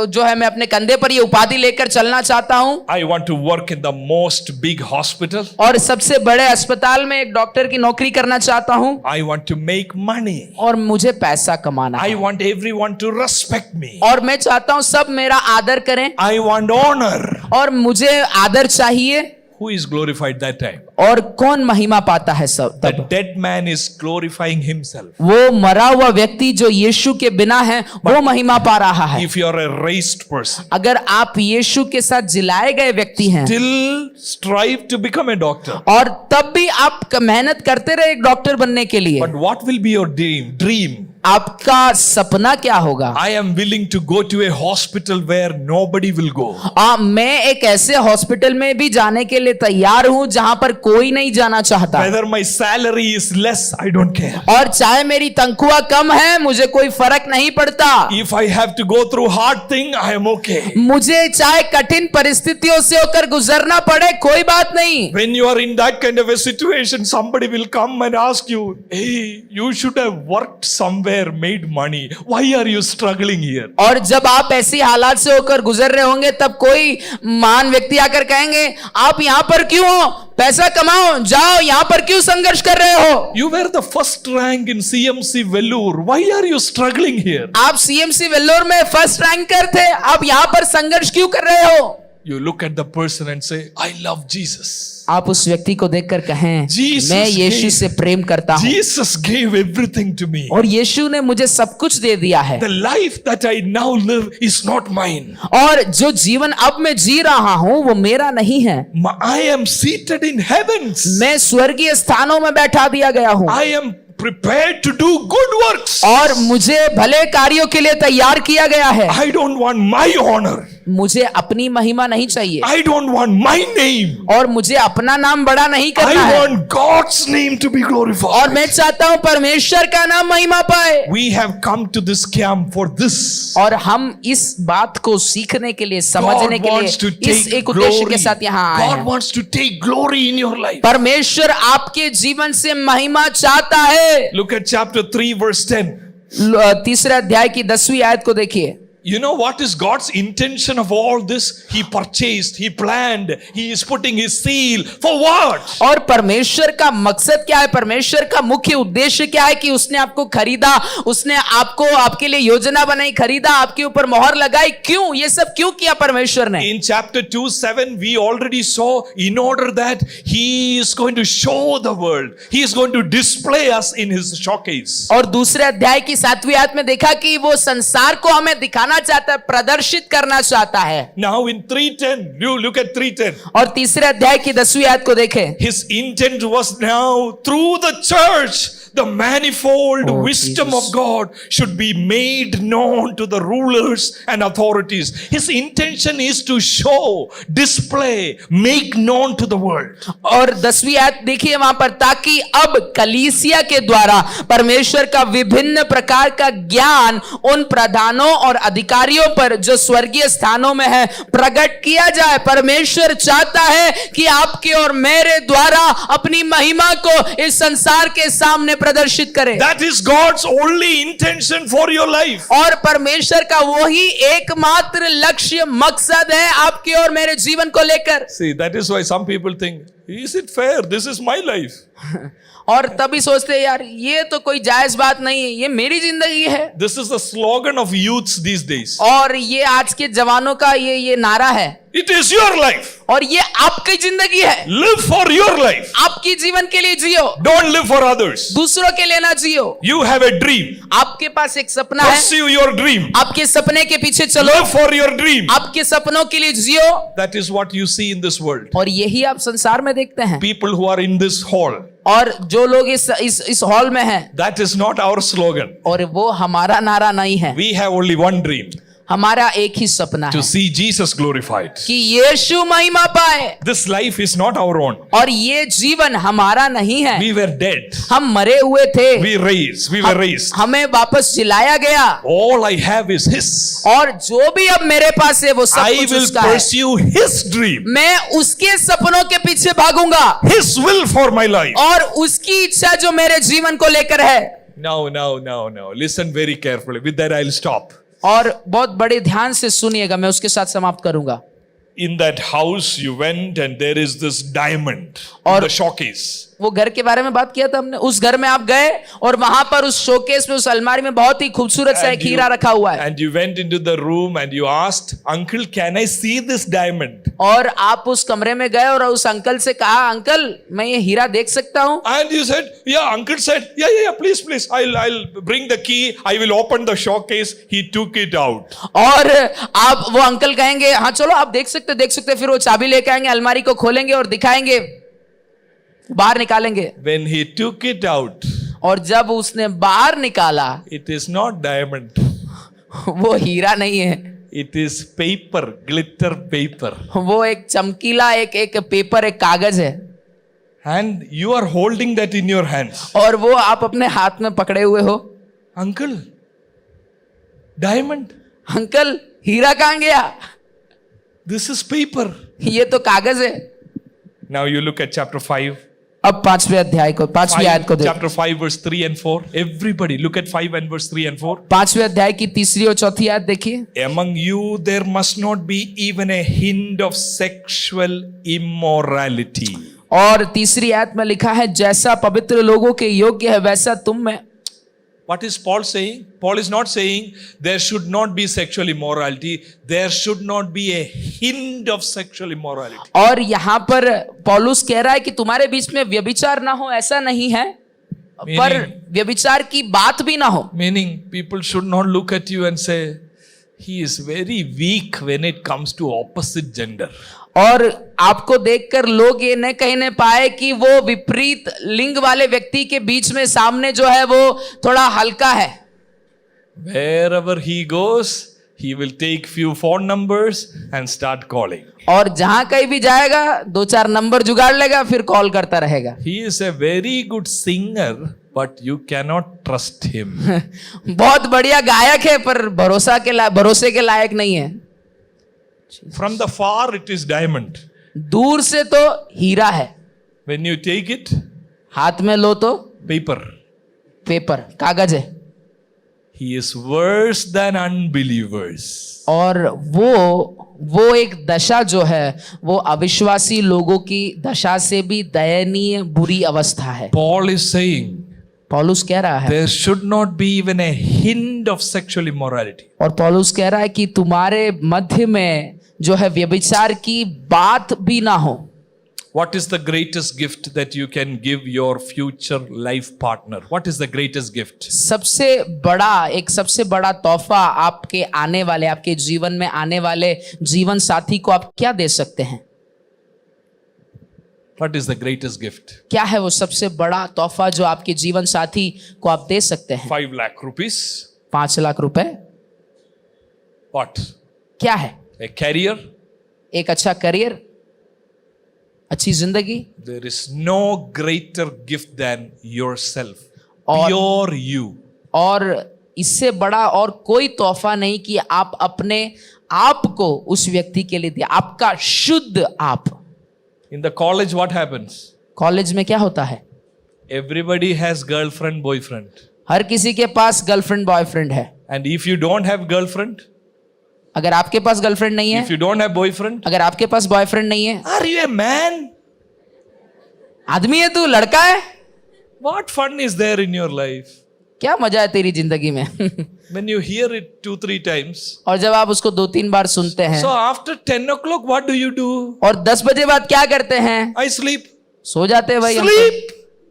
जो है मैं अपने कंधे पर ये उपाधि लेकर चलना चाहता हूं, I want to work in the most big hospital. और सबसे बड़े अस्पताल में एक डॉक्टर की नौकरी करना चाहता हूं, I want to make money. और मुझे पैसा कमाना I है, want everyone to respect me. और मैं चाहता हूं सब मेरा आदर करें, I want honor. और मुझे आदर चाहिए। Who is glorified that time? और कौन महिमा पाता है सब The तब? dead man is glorifying himself. वो मरा हुआ व्यक्ति जो यीशु के बिना है वो महिमा पा रहा है। If you are a raised person, अगर आप यीशु के साथ जिलाए गए व्यक्ति हैं, still strive to become a doctor. और तब भी आप मेहनत करते रहे एक डॉक्टर बनने के लिए, But what will be your dream? आपका सपना क्या होगा? I am willing to go to a hospital where nobody will go. मैं एक ऐसे हॉस्पिटल में भी जाने के लिए तैयार हूं जहां पर कोई नहीं जाना चाहता, Whether my salary is less, I don't care. और चाहे मेरी तनख्वाह कम है मुझे कोई फर्क नहीं पड़ता। If I have to go through hard thing, I am okay. मुझे चाहे कठिन परिस्थितियों से होकर गुजरना पड़े, कोई बात नहीं। When you are in that kind of a situation, somebody will come and ask you, hey, you should have worked somewhere, made money. Why are you struggling here? और जब आप ऐसी हालात से होकर गुजर रहे होंगे तब कोई महान व्यक्ति आकर कहेंगे आप यहाँ पर क्यों हो, पैसा कमाओ, जाओ, यहाँ पर क्यों संघर्ष कर रहे हो? You were the first rank in CMC Vellore. Why are you struggling here? आप सीएमसी वेल्लोर में फर्स्ट रैंकर थे, आप यहाँ पर संघर्ष क्यों कर रहे हो? You look at the person and say, I love Jesus. आप उस व्यक्ति को देखकर कहें Jesus मैं यीशु gave- से प्रेम करता हूं, Jesus gave everything to me. और यीशु ने मुझे सब कुछ दे दिया है, The life that I now live is not mine. और जो जीवन अब मैं जी रहा हूं वो मेरा नहीं है। I am seated in heavens. मैं स्वर्गीय स्थानों में बैठा दिया गया हूं, I am prepared to do good works. और मुझे भले कार्यों के लिए तैयार किया गया है। I don't want my honor. मुझे अपनी महिमा नहीं चाहिए, I don't want my name. और मुझे अपना नाम बड़ा नहीं करना I है, want God's name to be glorified. और मैं चाहता हूं परमेश्वर का नाम महिमा पाए। We have come to this camp for this. और हम इस बात को सीखने के लिए, समझने God के wants to लिए इस take एक उद्देश्य glory. के साथ यहाँ आए God हैं। wants to take glory in your life. परमेश्वर आपके जीवन से महिमा चाहता है। Look at chapter 3 verse 10. तीसरे अध्याय की 10वीं आयत को देखिए। You know what is God's intention of all this? He purchased, He planned, He is putting His seal. For what? और परमेश्वर का मकसद क्या है? परमेश्वर का मुख्य उद्देश्य क्या है? कि उसने आपको खरीदा, उसने आपको, आपके लिए योजना बनाई, खरीदा, आपके ऊपर मोहर लगाई। क्यों? ये सब क्यों किया परमेश्वर ने? In chapter 2:7, we already saw, in order that He is going to show the world, He is going to display us in His showcase. और दूसरे अध्याय की 7वीं आयत में देखा कि वो संसार को हमें दिखाना चाहता है, प्रदर्शित करना चाहता है। Now in 3:10, you look at 3:10. और तीसरे अध्याय की 10वीं आयत को देखें। His intent was now through the church the manifold Oh, wisdom Jesus. of God should be made known to the rulers and authorities. His intention is to show, display, make known to the world. और 10वीं आयत देखिए वहां पर, ताकि अब कलीसिया के द्वारा परमेश्वर का विभिन्न प्रकार का ज्ञान उन प्रधानों और अधिकारियों पर जो स्वर्गीय स्थानों में है प्रकट किया जाए। परमेश्वर चाहता है कि आपके और मेरे द्वारा अपनी महिमा को इस संसार के सामने प्रदर्शित करे। That is God's only intention for your life. और परमेश्वर का वही एकमात्र लक्ष्य मकसद है आपके और मेरे जीवन को लेकर। See, that is why some people think, is it fair? This is my life. और तभी सोचते हैं यार ये तो कोई जायज बात नहीं है, ये मेरी जिंदगी है। This is the slogan of youths these days. और ये आज के जवानों का ये नारा है, It is your life. और ये आपकी जिंदगी है। Live for your life. आपकी जीवन के लिए जियो, Don't live for others. दूसरों के लिए ना जियो। You have a dream. आपके पास एक सपना है, Pursue your dream. आपके सपने के पीछे चलो, Live for your dream. आपके सपनों के लिए जियो। That is what you see in this world. और यही आप संसार में देखते हैं। People who are in this hall. और जो लोग इस हॉल में हैं, That is not our slogan. और वो हमारा नारा नहीं है। We have only one dream. हमारा एक ही सपना To है see Jesus glorified. कि यीशु महिमा पाए। This life is not our own. और ये जीवन हमारा नहीं है। We were dead. हम मरे हुए थे, We were raised. हमें वापस जिलाया गया। All I have is His. और जो भी अब मेरे पास है वो सब I कुछ will उसका है। pursue His dream. मैं उसके सपनों के पीछे भागूंगा, His will for my life. और उसकी इच्छा जो मेरे जीवन को लेकर है। No. Listen very carefully. With that, I'll stop. और बहुत बड़े ध्यान से सुनिएगा, मैं उसके साथ समाप्त करूंगा। In that house, you went and there is this diamond और- in the showcase. वो घर के बारे में बात किया था हमने। उस घर में आप गए और वहां पर उस शोकेस में, उस अलमारी में बहुत ही खूबसूरत सा एक And you- हीरा रखा हुआ है। And you went into the room and you asked, Uncle, can I see this diamond? और आप उस कमरे में गए और उस अंकल से कहा, अंकल मैं ये हीरा देख सकता हूं? And you said, yeah, Uncle said, yeah, please. I'll bring the key. I will open the showcase. He took it out. और आप वो अंकल कहेंगे, हाँ चलो आप देख सकते। फिर वो चाबी लेके आएंगे, अलमारी को खोलेंगे और दिखाएंगे, बाहर निकालेंगे। When he took it out, और जब उसने बाहर निकाला, it is not diamond. वो हीरा नहीं है, It is paper, glitter paper. वो एक चमकीला एक पेपर, एक कागज है। And you are holding that in your hands. और वो आप अपने हाथ में पकड़े हुए हो। Uncle, diamond. अंकल हीरा कहाँ गया? This is paper. ये तो कागज है। Now you look at chapter 5. अब पांचवी आयत को Chapter 5 verse 3 and 4. Everybody look at 5 and verse 3 and 4. 5वें अध्याय की 3री और 4थी आयत देखिए। Among you there must not be even a hint of sexual immorality. और 3री आयत में लिखा है, जैसा पवित्र लोगों के योग्य है वैसा तुम में। What is Paul saying? Paul is not saying there should not be sexual immorality. There should not be a hint of sexual immorality. और यहाँ पर पौलुस कह रहा है कि तुम्हारे बीच में व्यभिचार ना हो, ऐसा नहीं है, पर व्यभिचार की बात भी ना हो। Meaning people should not look at you and say, he is very weak when it comes to opposite gender. और आपको देखकर लोग ये न कहने पाए कि वो विपरीत लिंग वाले व्यक्ति के बीच में सामने जो है वो थोड़ा हल्का है। Wherever he goes, he will take few phone numbers and start calling. और जहां कहीं भी जाएगा 2-4 नंबर जुगाड़ लेगा, फिर कॉल करता रहेगा। He is a very good singer, but you cannot trust him. बहुत बढ़िया गायक है, पर भरोसे के लायक नहीं है। From the far, it is diamond. दूर से तो हीरा है, When you take it, हाथ में लो तो paper. पेपर, कागज है। He is worse than unbelievers. और वो एक दशा जो है वो अविश्वासी लोगों की दशा से भी दयनीय बुरी अवस्था है। Paul is saying, पौलुस कह रहा है, there should not be even a hint of sexual immorality. और पौलुस कह रहा है कि तुम्हारे मध्य में जो है व्यभिचार की बात भी ना हो। What is the greatest gift that you can give your future life partner? What is the greatest gift? सबसे बड़ा तोहफा आपके जीवन में आने वाले जीवन साथी को आप क्या दे सकते हैं? What is the greatest gift? क्या है वो सबसे बड़ा तोहफा जो आपके जीवन साथी को आप दे सकते हैं? 5 lakh rupees. 5 लाख रुपए What? क्या है? A career. एक अच्छा करियर, अच्छी जिंदगी। There is no greater gift than yourself. और- Pure you. और इससे बड़ा और कोई तोहफा नहीं कि आप अपने आप को उस व्यक्ति के लिए दिया, आपका शुद्ध आप। In the college, what happens? College में क्या होता है? Everybody has girlfriend, boyfriend. हर किसी के पास गर्लफ्रेंड बॉयफ्रेंड है। And if you don't have girlfriend, अगर आपके पास गर्लफ्रेंड नहीं है, if you don't have boyfriend, अगर आपके पास बॉयफ्रेंड नहीं है, are you a man? आदमी है तू, लड़का है, What fun is there in your life? क्या मजा है तेरी जिंदगी में। When you hear it 2-3 times. और जब आप उसको 2-3 बार सुनते हैं, So after 10 o'clock, what do you do? और 10 बजे बाद क्या करते हैं? I sleep. सो जाते हैं भाई। हम तो। Sleep.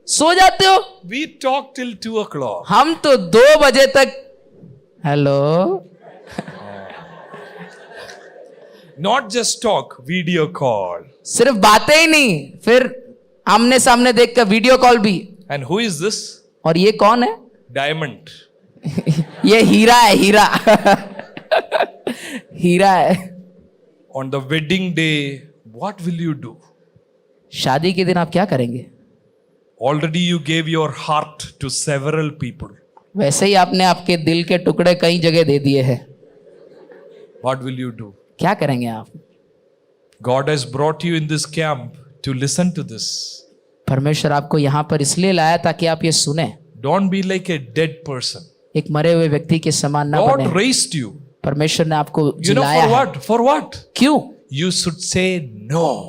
सो जाते हो? We talk till 2 o'clock. हम तो 2 बजे तक hello. Not just talk, video call. सिर्फ बातें ही नहीं, फिर आमने सामने देखकर वीडियो कॉल भी। And who is this? और ये कौन है? Diamond. ये हीरा है, हीरा। हीरा है। On the wedding day, what will you do? शादी के दिन आप क्या करेंगे? Already you gave your heart to several people. वैसे ही आपने आपके दिल के टुकड़े कई जगह दे दिए हैं। What will you do? क्या करेंगे आप? God has brought you in this camp to listen to this. परमेश्वर आपको यहाँ पर इसलिए लाया ताकि आप ये सुने। Don't be like a dead person. एक मरे हुए व्यक्ति के समान ना God बने। raised you. परमेश्वर ने आपको You know जिलाया for है। what? For what? क्यों? You should say no.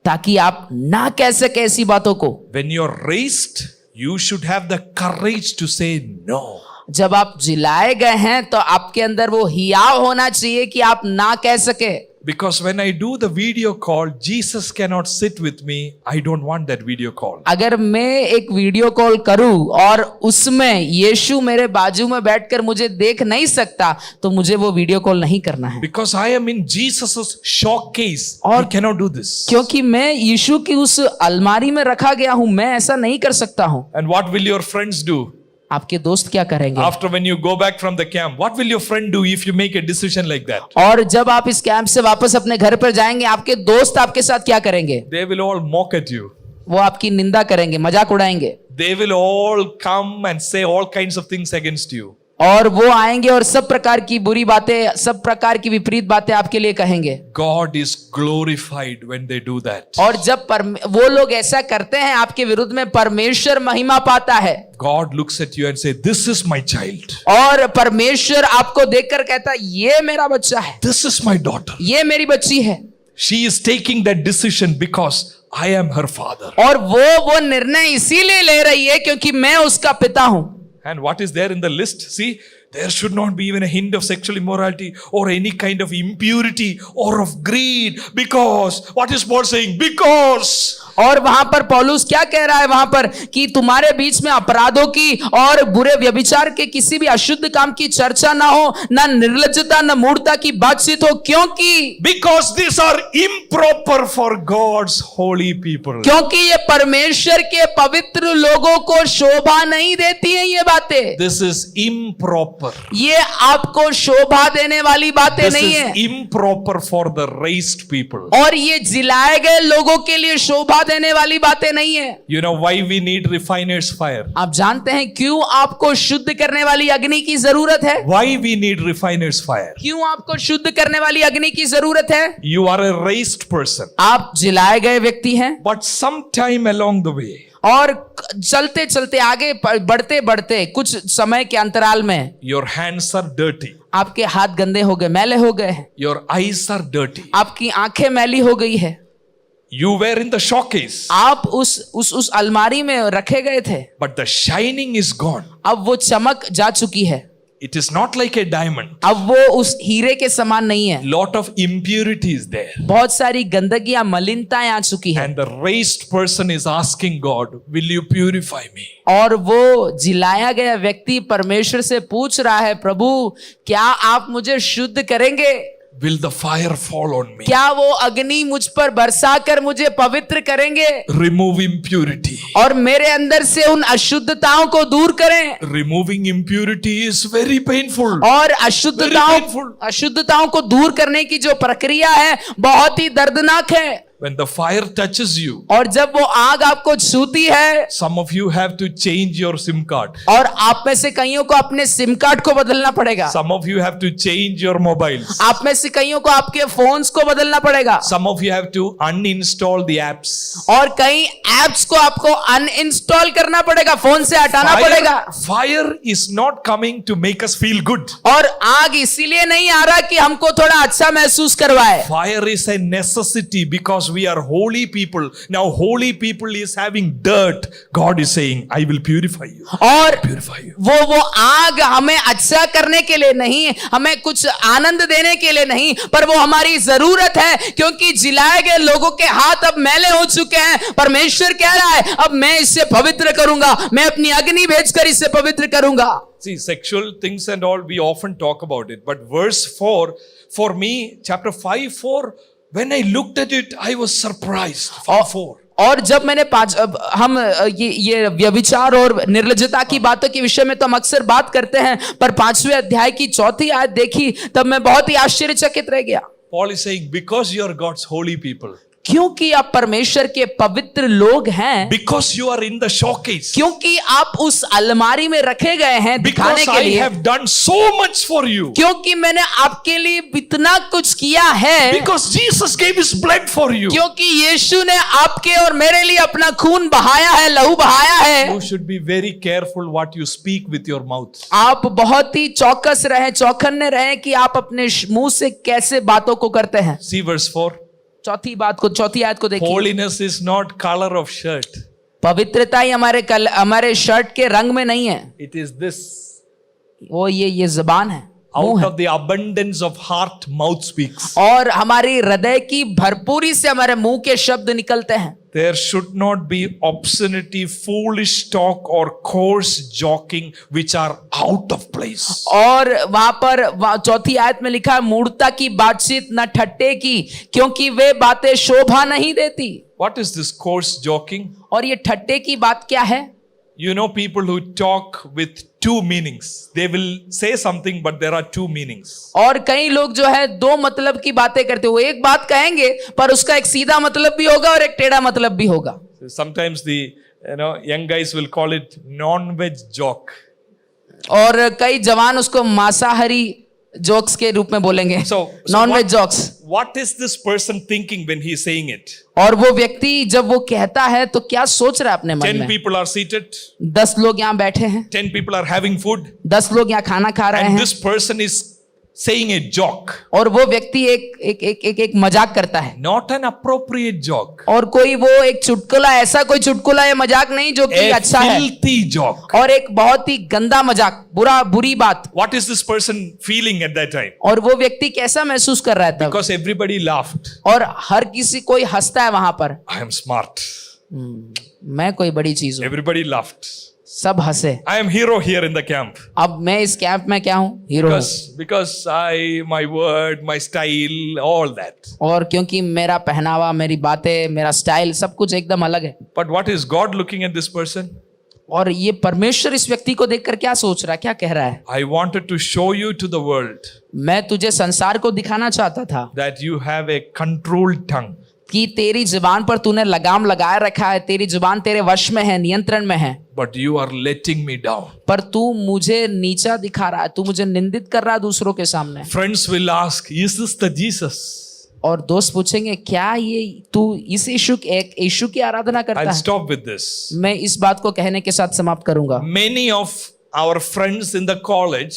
ताकि आप ना कह सके ऐसी बातों को। When you're raised, you should have the courage to say no. जब आप जिलाए गए हैं तो आपके अंदर वो हियाव होना चाहिए कि आप ना कह सके। Because when I do the video call, Jesus cannot sit with me. I don't want that video call. अगर मैं एक वीडियो कॉल करूं और उसमें यीशु मेरे बाजू में बैठकर मुझे देख नहीं सकता, तो मुझे वो वीडियो कॉल नहीं करना है। Because I am in Jesus's showcase. और- I cannot do this. क्योंकि मैं यीशु की उस अलमारी में रखा गया हूं, मैं ऐसा नहीं कर सकता हूं। And what will your friends do? आपके दोस्त क्या करेंगे? After when you go back from the camp, what will your friend do if you make a decision like that? और जब आप इस कैंप से वापस अपने घर पर जाएंगे, आपके दोस्त आपके साथ क्या करेंगे? They will all mock at you. वो आपकी निंदा करेंगे, मजाक उड़ाएंगे, They will all come and say all kinds of things against you. और वो आएंगे और सब प्रकार की बुरी बातें, सब प्रकार की विपरीत बातें आपके लिए कहेंगे। God is glorified when they do that. और जब वो लोग ऐसा करते हैं आपके विरुद्ध में, परमेश्वर महिमा पाता है। God looks at you and say, "This is my child. और परमेश्वर आपको देखकर कहता है, ये मेरा बच्चा है, This is my daughter. ये मेरी बच्ची है। She is taking that decision because I am her father." और वो निर्णय इसीलिए ले रही है क्योंकि मैं उसका पिता हूं। And what is there in the list? See, there should not be even a hint of sexual immorality or any kind of impurity or of greed. Because, what is Paul saying? Because और वहां पर पौलुस क्या कह रहा है वहां पर कि तुम्हारे बीच में अपराधों की और बुरे व्यभिचार के किसी भी अशुद्ध काम की चर्चा ना हो, ना निर्लज्जता, ना मूर्खता की बातचीत हो, because these are improper for God's holy people. क्योंकि ये परमेश्वर के पवित्र लोगों को शोभा नहीं देती हैं ये बातें। This is improper. ये आपको शोभा देने वाली बातें This नहीं is है, improper for the raised people. और ये जिलाए गए लोगों के लिए शोभा देने वाली बातें नहीं है। You know why we need refiner's fire? आप जानते हैं क्यों आपको शुद्ध करने वाली अग्नि की जरूरत है? Why we need refiner's fire? क्यों आपको शुद्ध करने वाली अग्नि की जरूरत है? You are a raised person. आप जिलाए गए व्यक्ति हैं, But sometime along the way, और चलते चलते आगे बढ़ते बढ़ते कुछ समय के अंतराल में your hands are dirty. आपके हाथ गंदे हो गए, मैले हो गए हैं, Your eyes are dirty. आपकी आंखें मैली हो गई है। You were in the showcase, आप उस अलमारी में रखे गए थे, but the shining is gone. अब वो चमक जा चुकी है, It is not like a diamond. अब वो उस हीरे के समान नहीं है। Lot of impurity is there. बहुत सारी गंदगियां, मलिनताएं आ चुकी है, And the raised person is asking God, "Will you purify me?" और वो जिलाया गया व्यक्ति परमेश्वर से पूछ रहा है, प्रभु क्या आप मुझे शुद्ध करेंगे? will the fire fall on me? क्या वो अग्नि मुझ पर बरसा कर मुझे पवित्र करेंगे Remove impurity. और मेरे अंदर से उन अशुद्धताओं को दूर करें? Removing impurity is very painful. और Very painful. अशुद्धताओं को दूर करने की जो प्रक्रिया है बहुत ही दर्दनाक है। When the fire touches you, और जब वो आग आपको छूती है, some of you have to change your SIM card. और आप में से कईयों को अपने सिम कार्ड को बदलना पड़ेगा। Some of you have to change your mobiles. आप में से कईयों को आपके फोन्स को बदलना पड़ेगा। Some of you have to uninstall the apps. और कई एप्स को आपको अनइंस्टॉल करना पड़ेगा, फोन से हटाना पड़ेगा। Fire is not coming to make us feel good. और आग इसीलिए नहीं आ रहा कि हमको थोड़ा अच्छा महसूस करवाए। Fire is a necessity because we are holy people. Now holy people is having dirt. God is saying, I will purify you. और Purify you. वो आग हमें अच्छा करने के लिए नहीं, हमें कुछ आनंद देने के लिए नहीं, पर वो हमारी जरूरत है, क्योंकि जिलाए गए लोगों के हाथ अब मैले हो चुके हैं। परमेश्वर कह रहा है अब मैं इसे पवित्र करूंगा, मैं अपनी अग्नि भेजकर इसे पवित्र करूंगा। See, sexual things and all, we often talk about it. But verse 4, for me, chapter 5, 4, when I looked at it, I was surprised. 4. और जब मैंने हम ये व्यभिचार और निर्लज्जता की बातों के विषय में तो हम अक्सर बात करते हैं, पर 5वें अध्याय की 4थी आयत देखी तब मैं बहुत ही आश्चर्यचकित रह गया। Paul is saying, because you are God's holy people, क्योंकि आप परमेश्वर के पवित्र लोग हैं, because you are in the showcase, क्योंकि आप उस अलमारी में रखे गए हैं दिखाने because के I लिए, have done so much for you, क्योंकि मैंने आपके लिए इतना कुछ किया है, because Jesus gave his blood for you, क्योंकि यीशु ने आपके और मेरे लिए अपना खून बहाया है, लहू बहाया है। you should be very careful what you speak with your mouth. आप बहुत ही चौकस रहें, चौकन्ने रहें कि आप अपने मुंह से कैसे बातों को करते हैं। See verse 4. चौथी आयत को देखिए। Holiness is not color of shirt. पवित्रता ही हमारे शर्ट के रंग में नहीं है, It is this. वो ये जुबान है, मुंह Out है। of the abundance of heart, mouth speaks. और हमारी हृदय की भरपूरी से हमारे मुंह के शब्द निकलते हैं। There should not be obscenity, foolish talk, or coarse joking, which are out of place. और वहां पर चौथी आयत में लिखा है मूर्खता की बातचीत, न ठट्टे की, क्योंकि वे बातें शोभा नहीं देती। What is this coarse joking? और ये ठट्टे की बात क्या है? You know people who talk with two meanings. They will say something, but there are two meanings. और कई लोग जो है दो मतलब की बातें करते हैं, वो एक बात कहेंगे पर उसका एक सीधा मतलब भी होगा और एक टेढ़ा मतलब भी होगा। Sometimes the young guys will call it non-veg joke. और कई जवान उसको मांसाहारी जोक्स के रूप में बोलेंगे, non veg jokes. What is this person thinking when he is saying it? और वो व्यक्ति जब वो कहता है तो क्या सोच रहा है अपने मन 10 में? people are seated. 10 लोग यहाँ बैठे हैं, 10 people are having food. 10 लोग यहाँ खाना खा रहे And हैं, this person is saying a joke. और वो व्यक्ति एक मजाक करता है, Not an appropriate joke. और कोई वो एक चुटकुला, ऐसा कोई चुटकुला या मजाक नहीं जो कि A अच्छा है, filthy joke. और एक बहुत ही गंदा मजाक, बुरी बात। What is this person feeling at that time? और वो व्यक्ति कैसा महसूस कर रहा है तब? Because everybody laughed. और हर किसी कोई हंसता है वहां पर, I am smart. मैं कोई बड़ी चीज हूं, Everybody laughed. सब हंसे। I am hero here in the camp. अब मैं इस कैंप में क्या हूँ? हीरो हूँ। Because my word, my style, all that. और क्योंकि मेरा पहनावा, मेरी बातें, मेरा स्टाइल, सब कुछ एकदम अलग है। But what is God looking at this person? और ये परमेश्वर इस व्यक्ति को देखकर क्या सोच रहा है, क्या कह रहा है? I wanted to show you to the world मैं तुझे संसार को दिखाना चाहता था that you have a controlled tongue. कि तेरी जुबान पर तूने लगाम लगाए रखा है, तेरी जुबान तेरे वश में है, नियंत्रण में है, But you are letting me down. पर तू मुझे नीचा दिखा रहा है, तू मुझे निंदित कर रहा है दूसरों के सामने। Friends will ask, is this the Jesus? और दोस्त पूछेंगे क्या ये तू इस यीशु की आराधना करता I'll है? stop with this. मैं इस बात को कहने के साथ समाप्त करूंगा। Many of our friends in the college,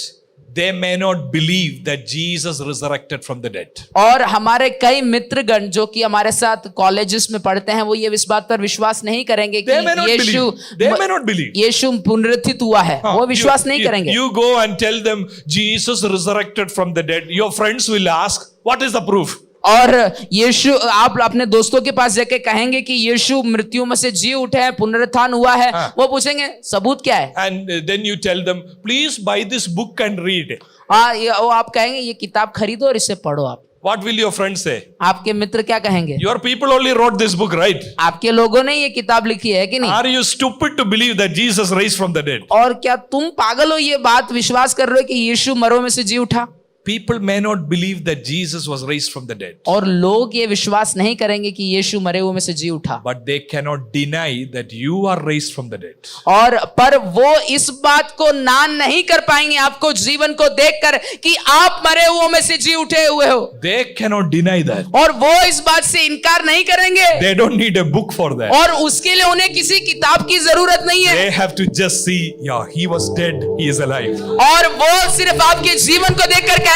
they may not believe that Jesus resurrected from the dead. और हमारे कई मित्रगण जो कि हमारे साथ कॉलेजेस में पढ़ते हैं, वो ये इस बात पर विश्वास नहीं करेंगे कि They may not believe. यीशु पुनरुत्थित हुआ है, वो विश्वास नहीं करेंगे। You go and tell them Jesus resurrected from the dead. Your friends will ask, what is the proof? और यीशु, आप अपने दोस्तों के पास जाके कहेंगे कि यीशु मृत्यु में से जी उठे हैं, पुनरुत्थान हुआ है, वो पूछेंगे सबूत क्या है? And then you tell them, please buy this book and read. वो आप कहेंगे ये किताब खरीदो और इसे पढ़ो आप। What will your friends say? आपके मित्र क्या कहेंगे? Your people only wrote this book, right? आपके लोगों ने ये किताब लिखी है कि नहीं? Are you stupid to believe that Jesus raised from the dead? और क्या तुम पागल हो ये बात विश्वास कर रहे हो कि यीशु मरों में से जी उठा? People may not believe that Jesus was raised from the dead, और लोग ये विश्वास नहीं करेंगे कि यीशु मरे हुए में से जी उठा, but they cannot deny that you are raised from the dead. और पर वो इस बात को ना नहीं कर पाएंगे आपको जीवन को देखकर कि आप मरे हुए में से जी उठे हुए हो, They cannot deny that. और वो इस बात से इनकार नहीं करेंगे, They don't need a book for that. और उसके लिए उन्हें किसी किताब की जरूरत नहीं है, They have to just see, yeah, he was dead, he is alive. और वो सिर्फ आपके जीवन को देखकर कहेंगे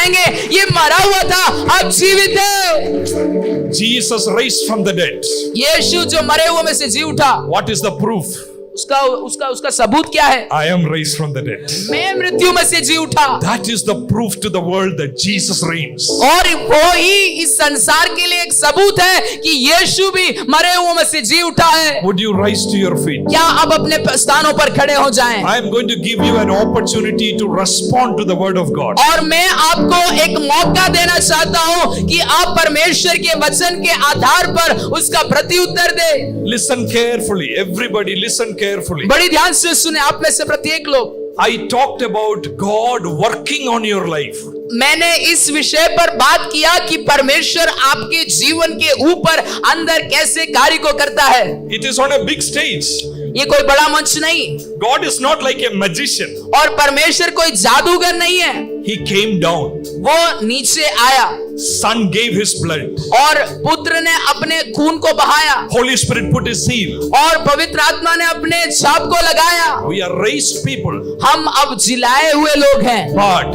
ये मरा हुआ था अब जीवित है। Jesus raised from the dead. यीशु जो मरे हुए में से जी उठा, What is the proof? उसका सबूत क्या है? I am raised from the dead. मैं मृत्यु में से जी उठा। That is the proof to the world that Jesus reigns. और वो ही इस संसार के लिए एक सबूत है कि यीशु भी मरे हुए में से जी उठा है। Would you rise to your feet? क्या अब अपने स्थानों पर खड़े हो जाएं? I am going to give you an opportunity to respond to the word of God. और मैं आपको एक मौका देना चाहता हूं कि आप परमेश्वर के वचन के आधार पर उसका प्रत्युत्तर दे। Listen carefully. Everybody listen carefully. बड़ी ध्यान से सुने आप में से प्रत्येक लोग। I talked about God working on your life. मैंने इस विषय पर बात किया कि परमेश्वर आपके जीवन के ऊपर अंदर कैसे कार्य को करता है। It is on a big stage. ये कोई बड़ा मंच नहीं, God is not like a magician. और परमेश्वर कोई जादूगर नहीं है। He came down. वो नीचे आया, Son gave his blood. और पुत्र ने अपने खून को बहाया, Holy Spirit put his seal. और पवित्र आत्मा ने अपने छाप को लगाया। We are raised people. हम अब जिलाए हुए लोग हैं, But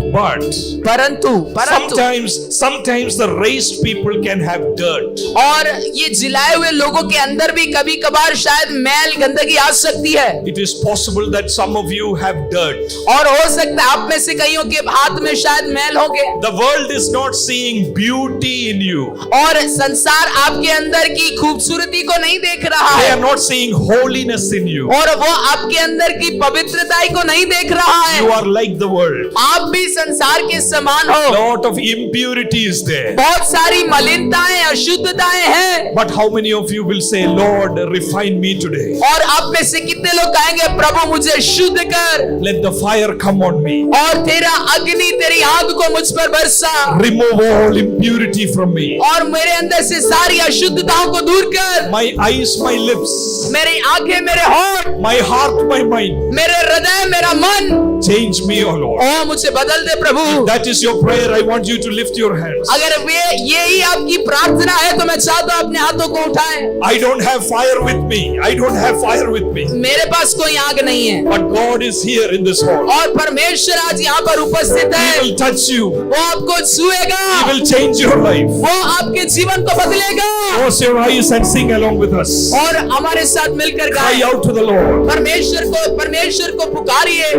परंतु sometimes the raised people can have dirt. और ये जिलाए हुए लोगों के अंदर भी कभी कभार शायद मैल गंदगी आ सकती है। It is possible that some of you have dirt. और हो सकता है आप में से कईयों के हाथ में शायद मैल होंगे। The world is not seeing beauty in you. और संसार आपके अंदर की खूबसूरती को नहीं देख रहा They है, are not seeing holiness in you. और वो आपके अंदर की पवित्रता को नहीं देख रहा है। You are like the world. आप भी संसार के समान हो। Lot of impurity is there. बहुत सारी मलिनताएं, अशुद्धताएं हैं। But how many of you will say, Lord, refine me today? और आप में से कितने लोग कहेंगे प्रभु मुझे शुद्ध कर, Let the fire come on me. और तेरा अग्नि, तेरी आग को मुझ पर बरसा, Remove all impurity from me. और मेरे अंदर से सारी अशुद्धताओं को दूर कर। My eyes, my lips, मेरी आंखें, मेरे होंठ, my heart, my mind. मेरे हृदय, मेरा मन, Change me, O Lord. और मुझे बदल दे प्रभु। That is your prayer. I want you to lift your hands. अगर वे यही आपकी प्रार्थना है तो मैं चाहता हूं अपने हाथों को उठाएं। I don't have fire with me. I don't have fire with me. मेरे पास कोई आग नहीं है, But God is here in this hall. और परमेश्वर आज यहाँ पर उपस्थित He है। will touch you. वो आपको छुएगा, He will change your life. वो आपके जीवन को बदलेगा। Close your eyes and sing along with us. और हमारे साथ मिलकर Cry गाएं, out to the Lord. परमेश्वर को पुकारिए।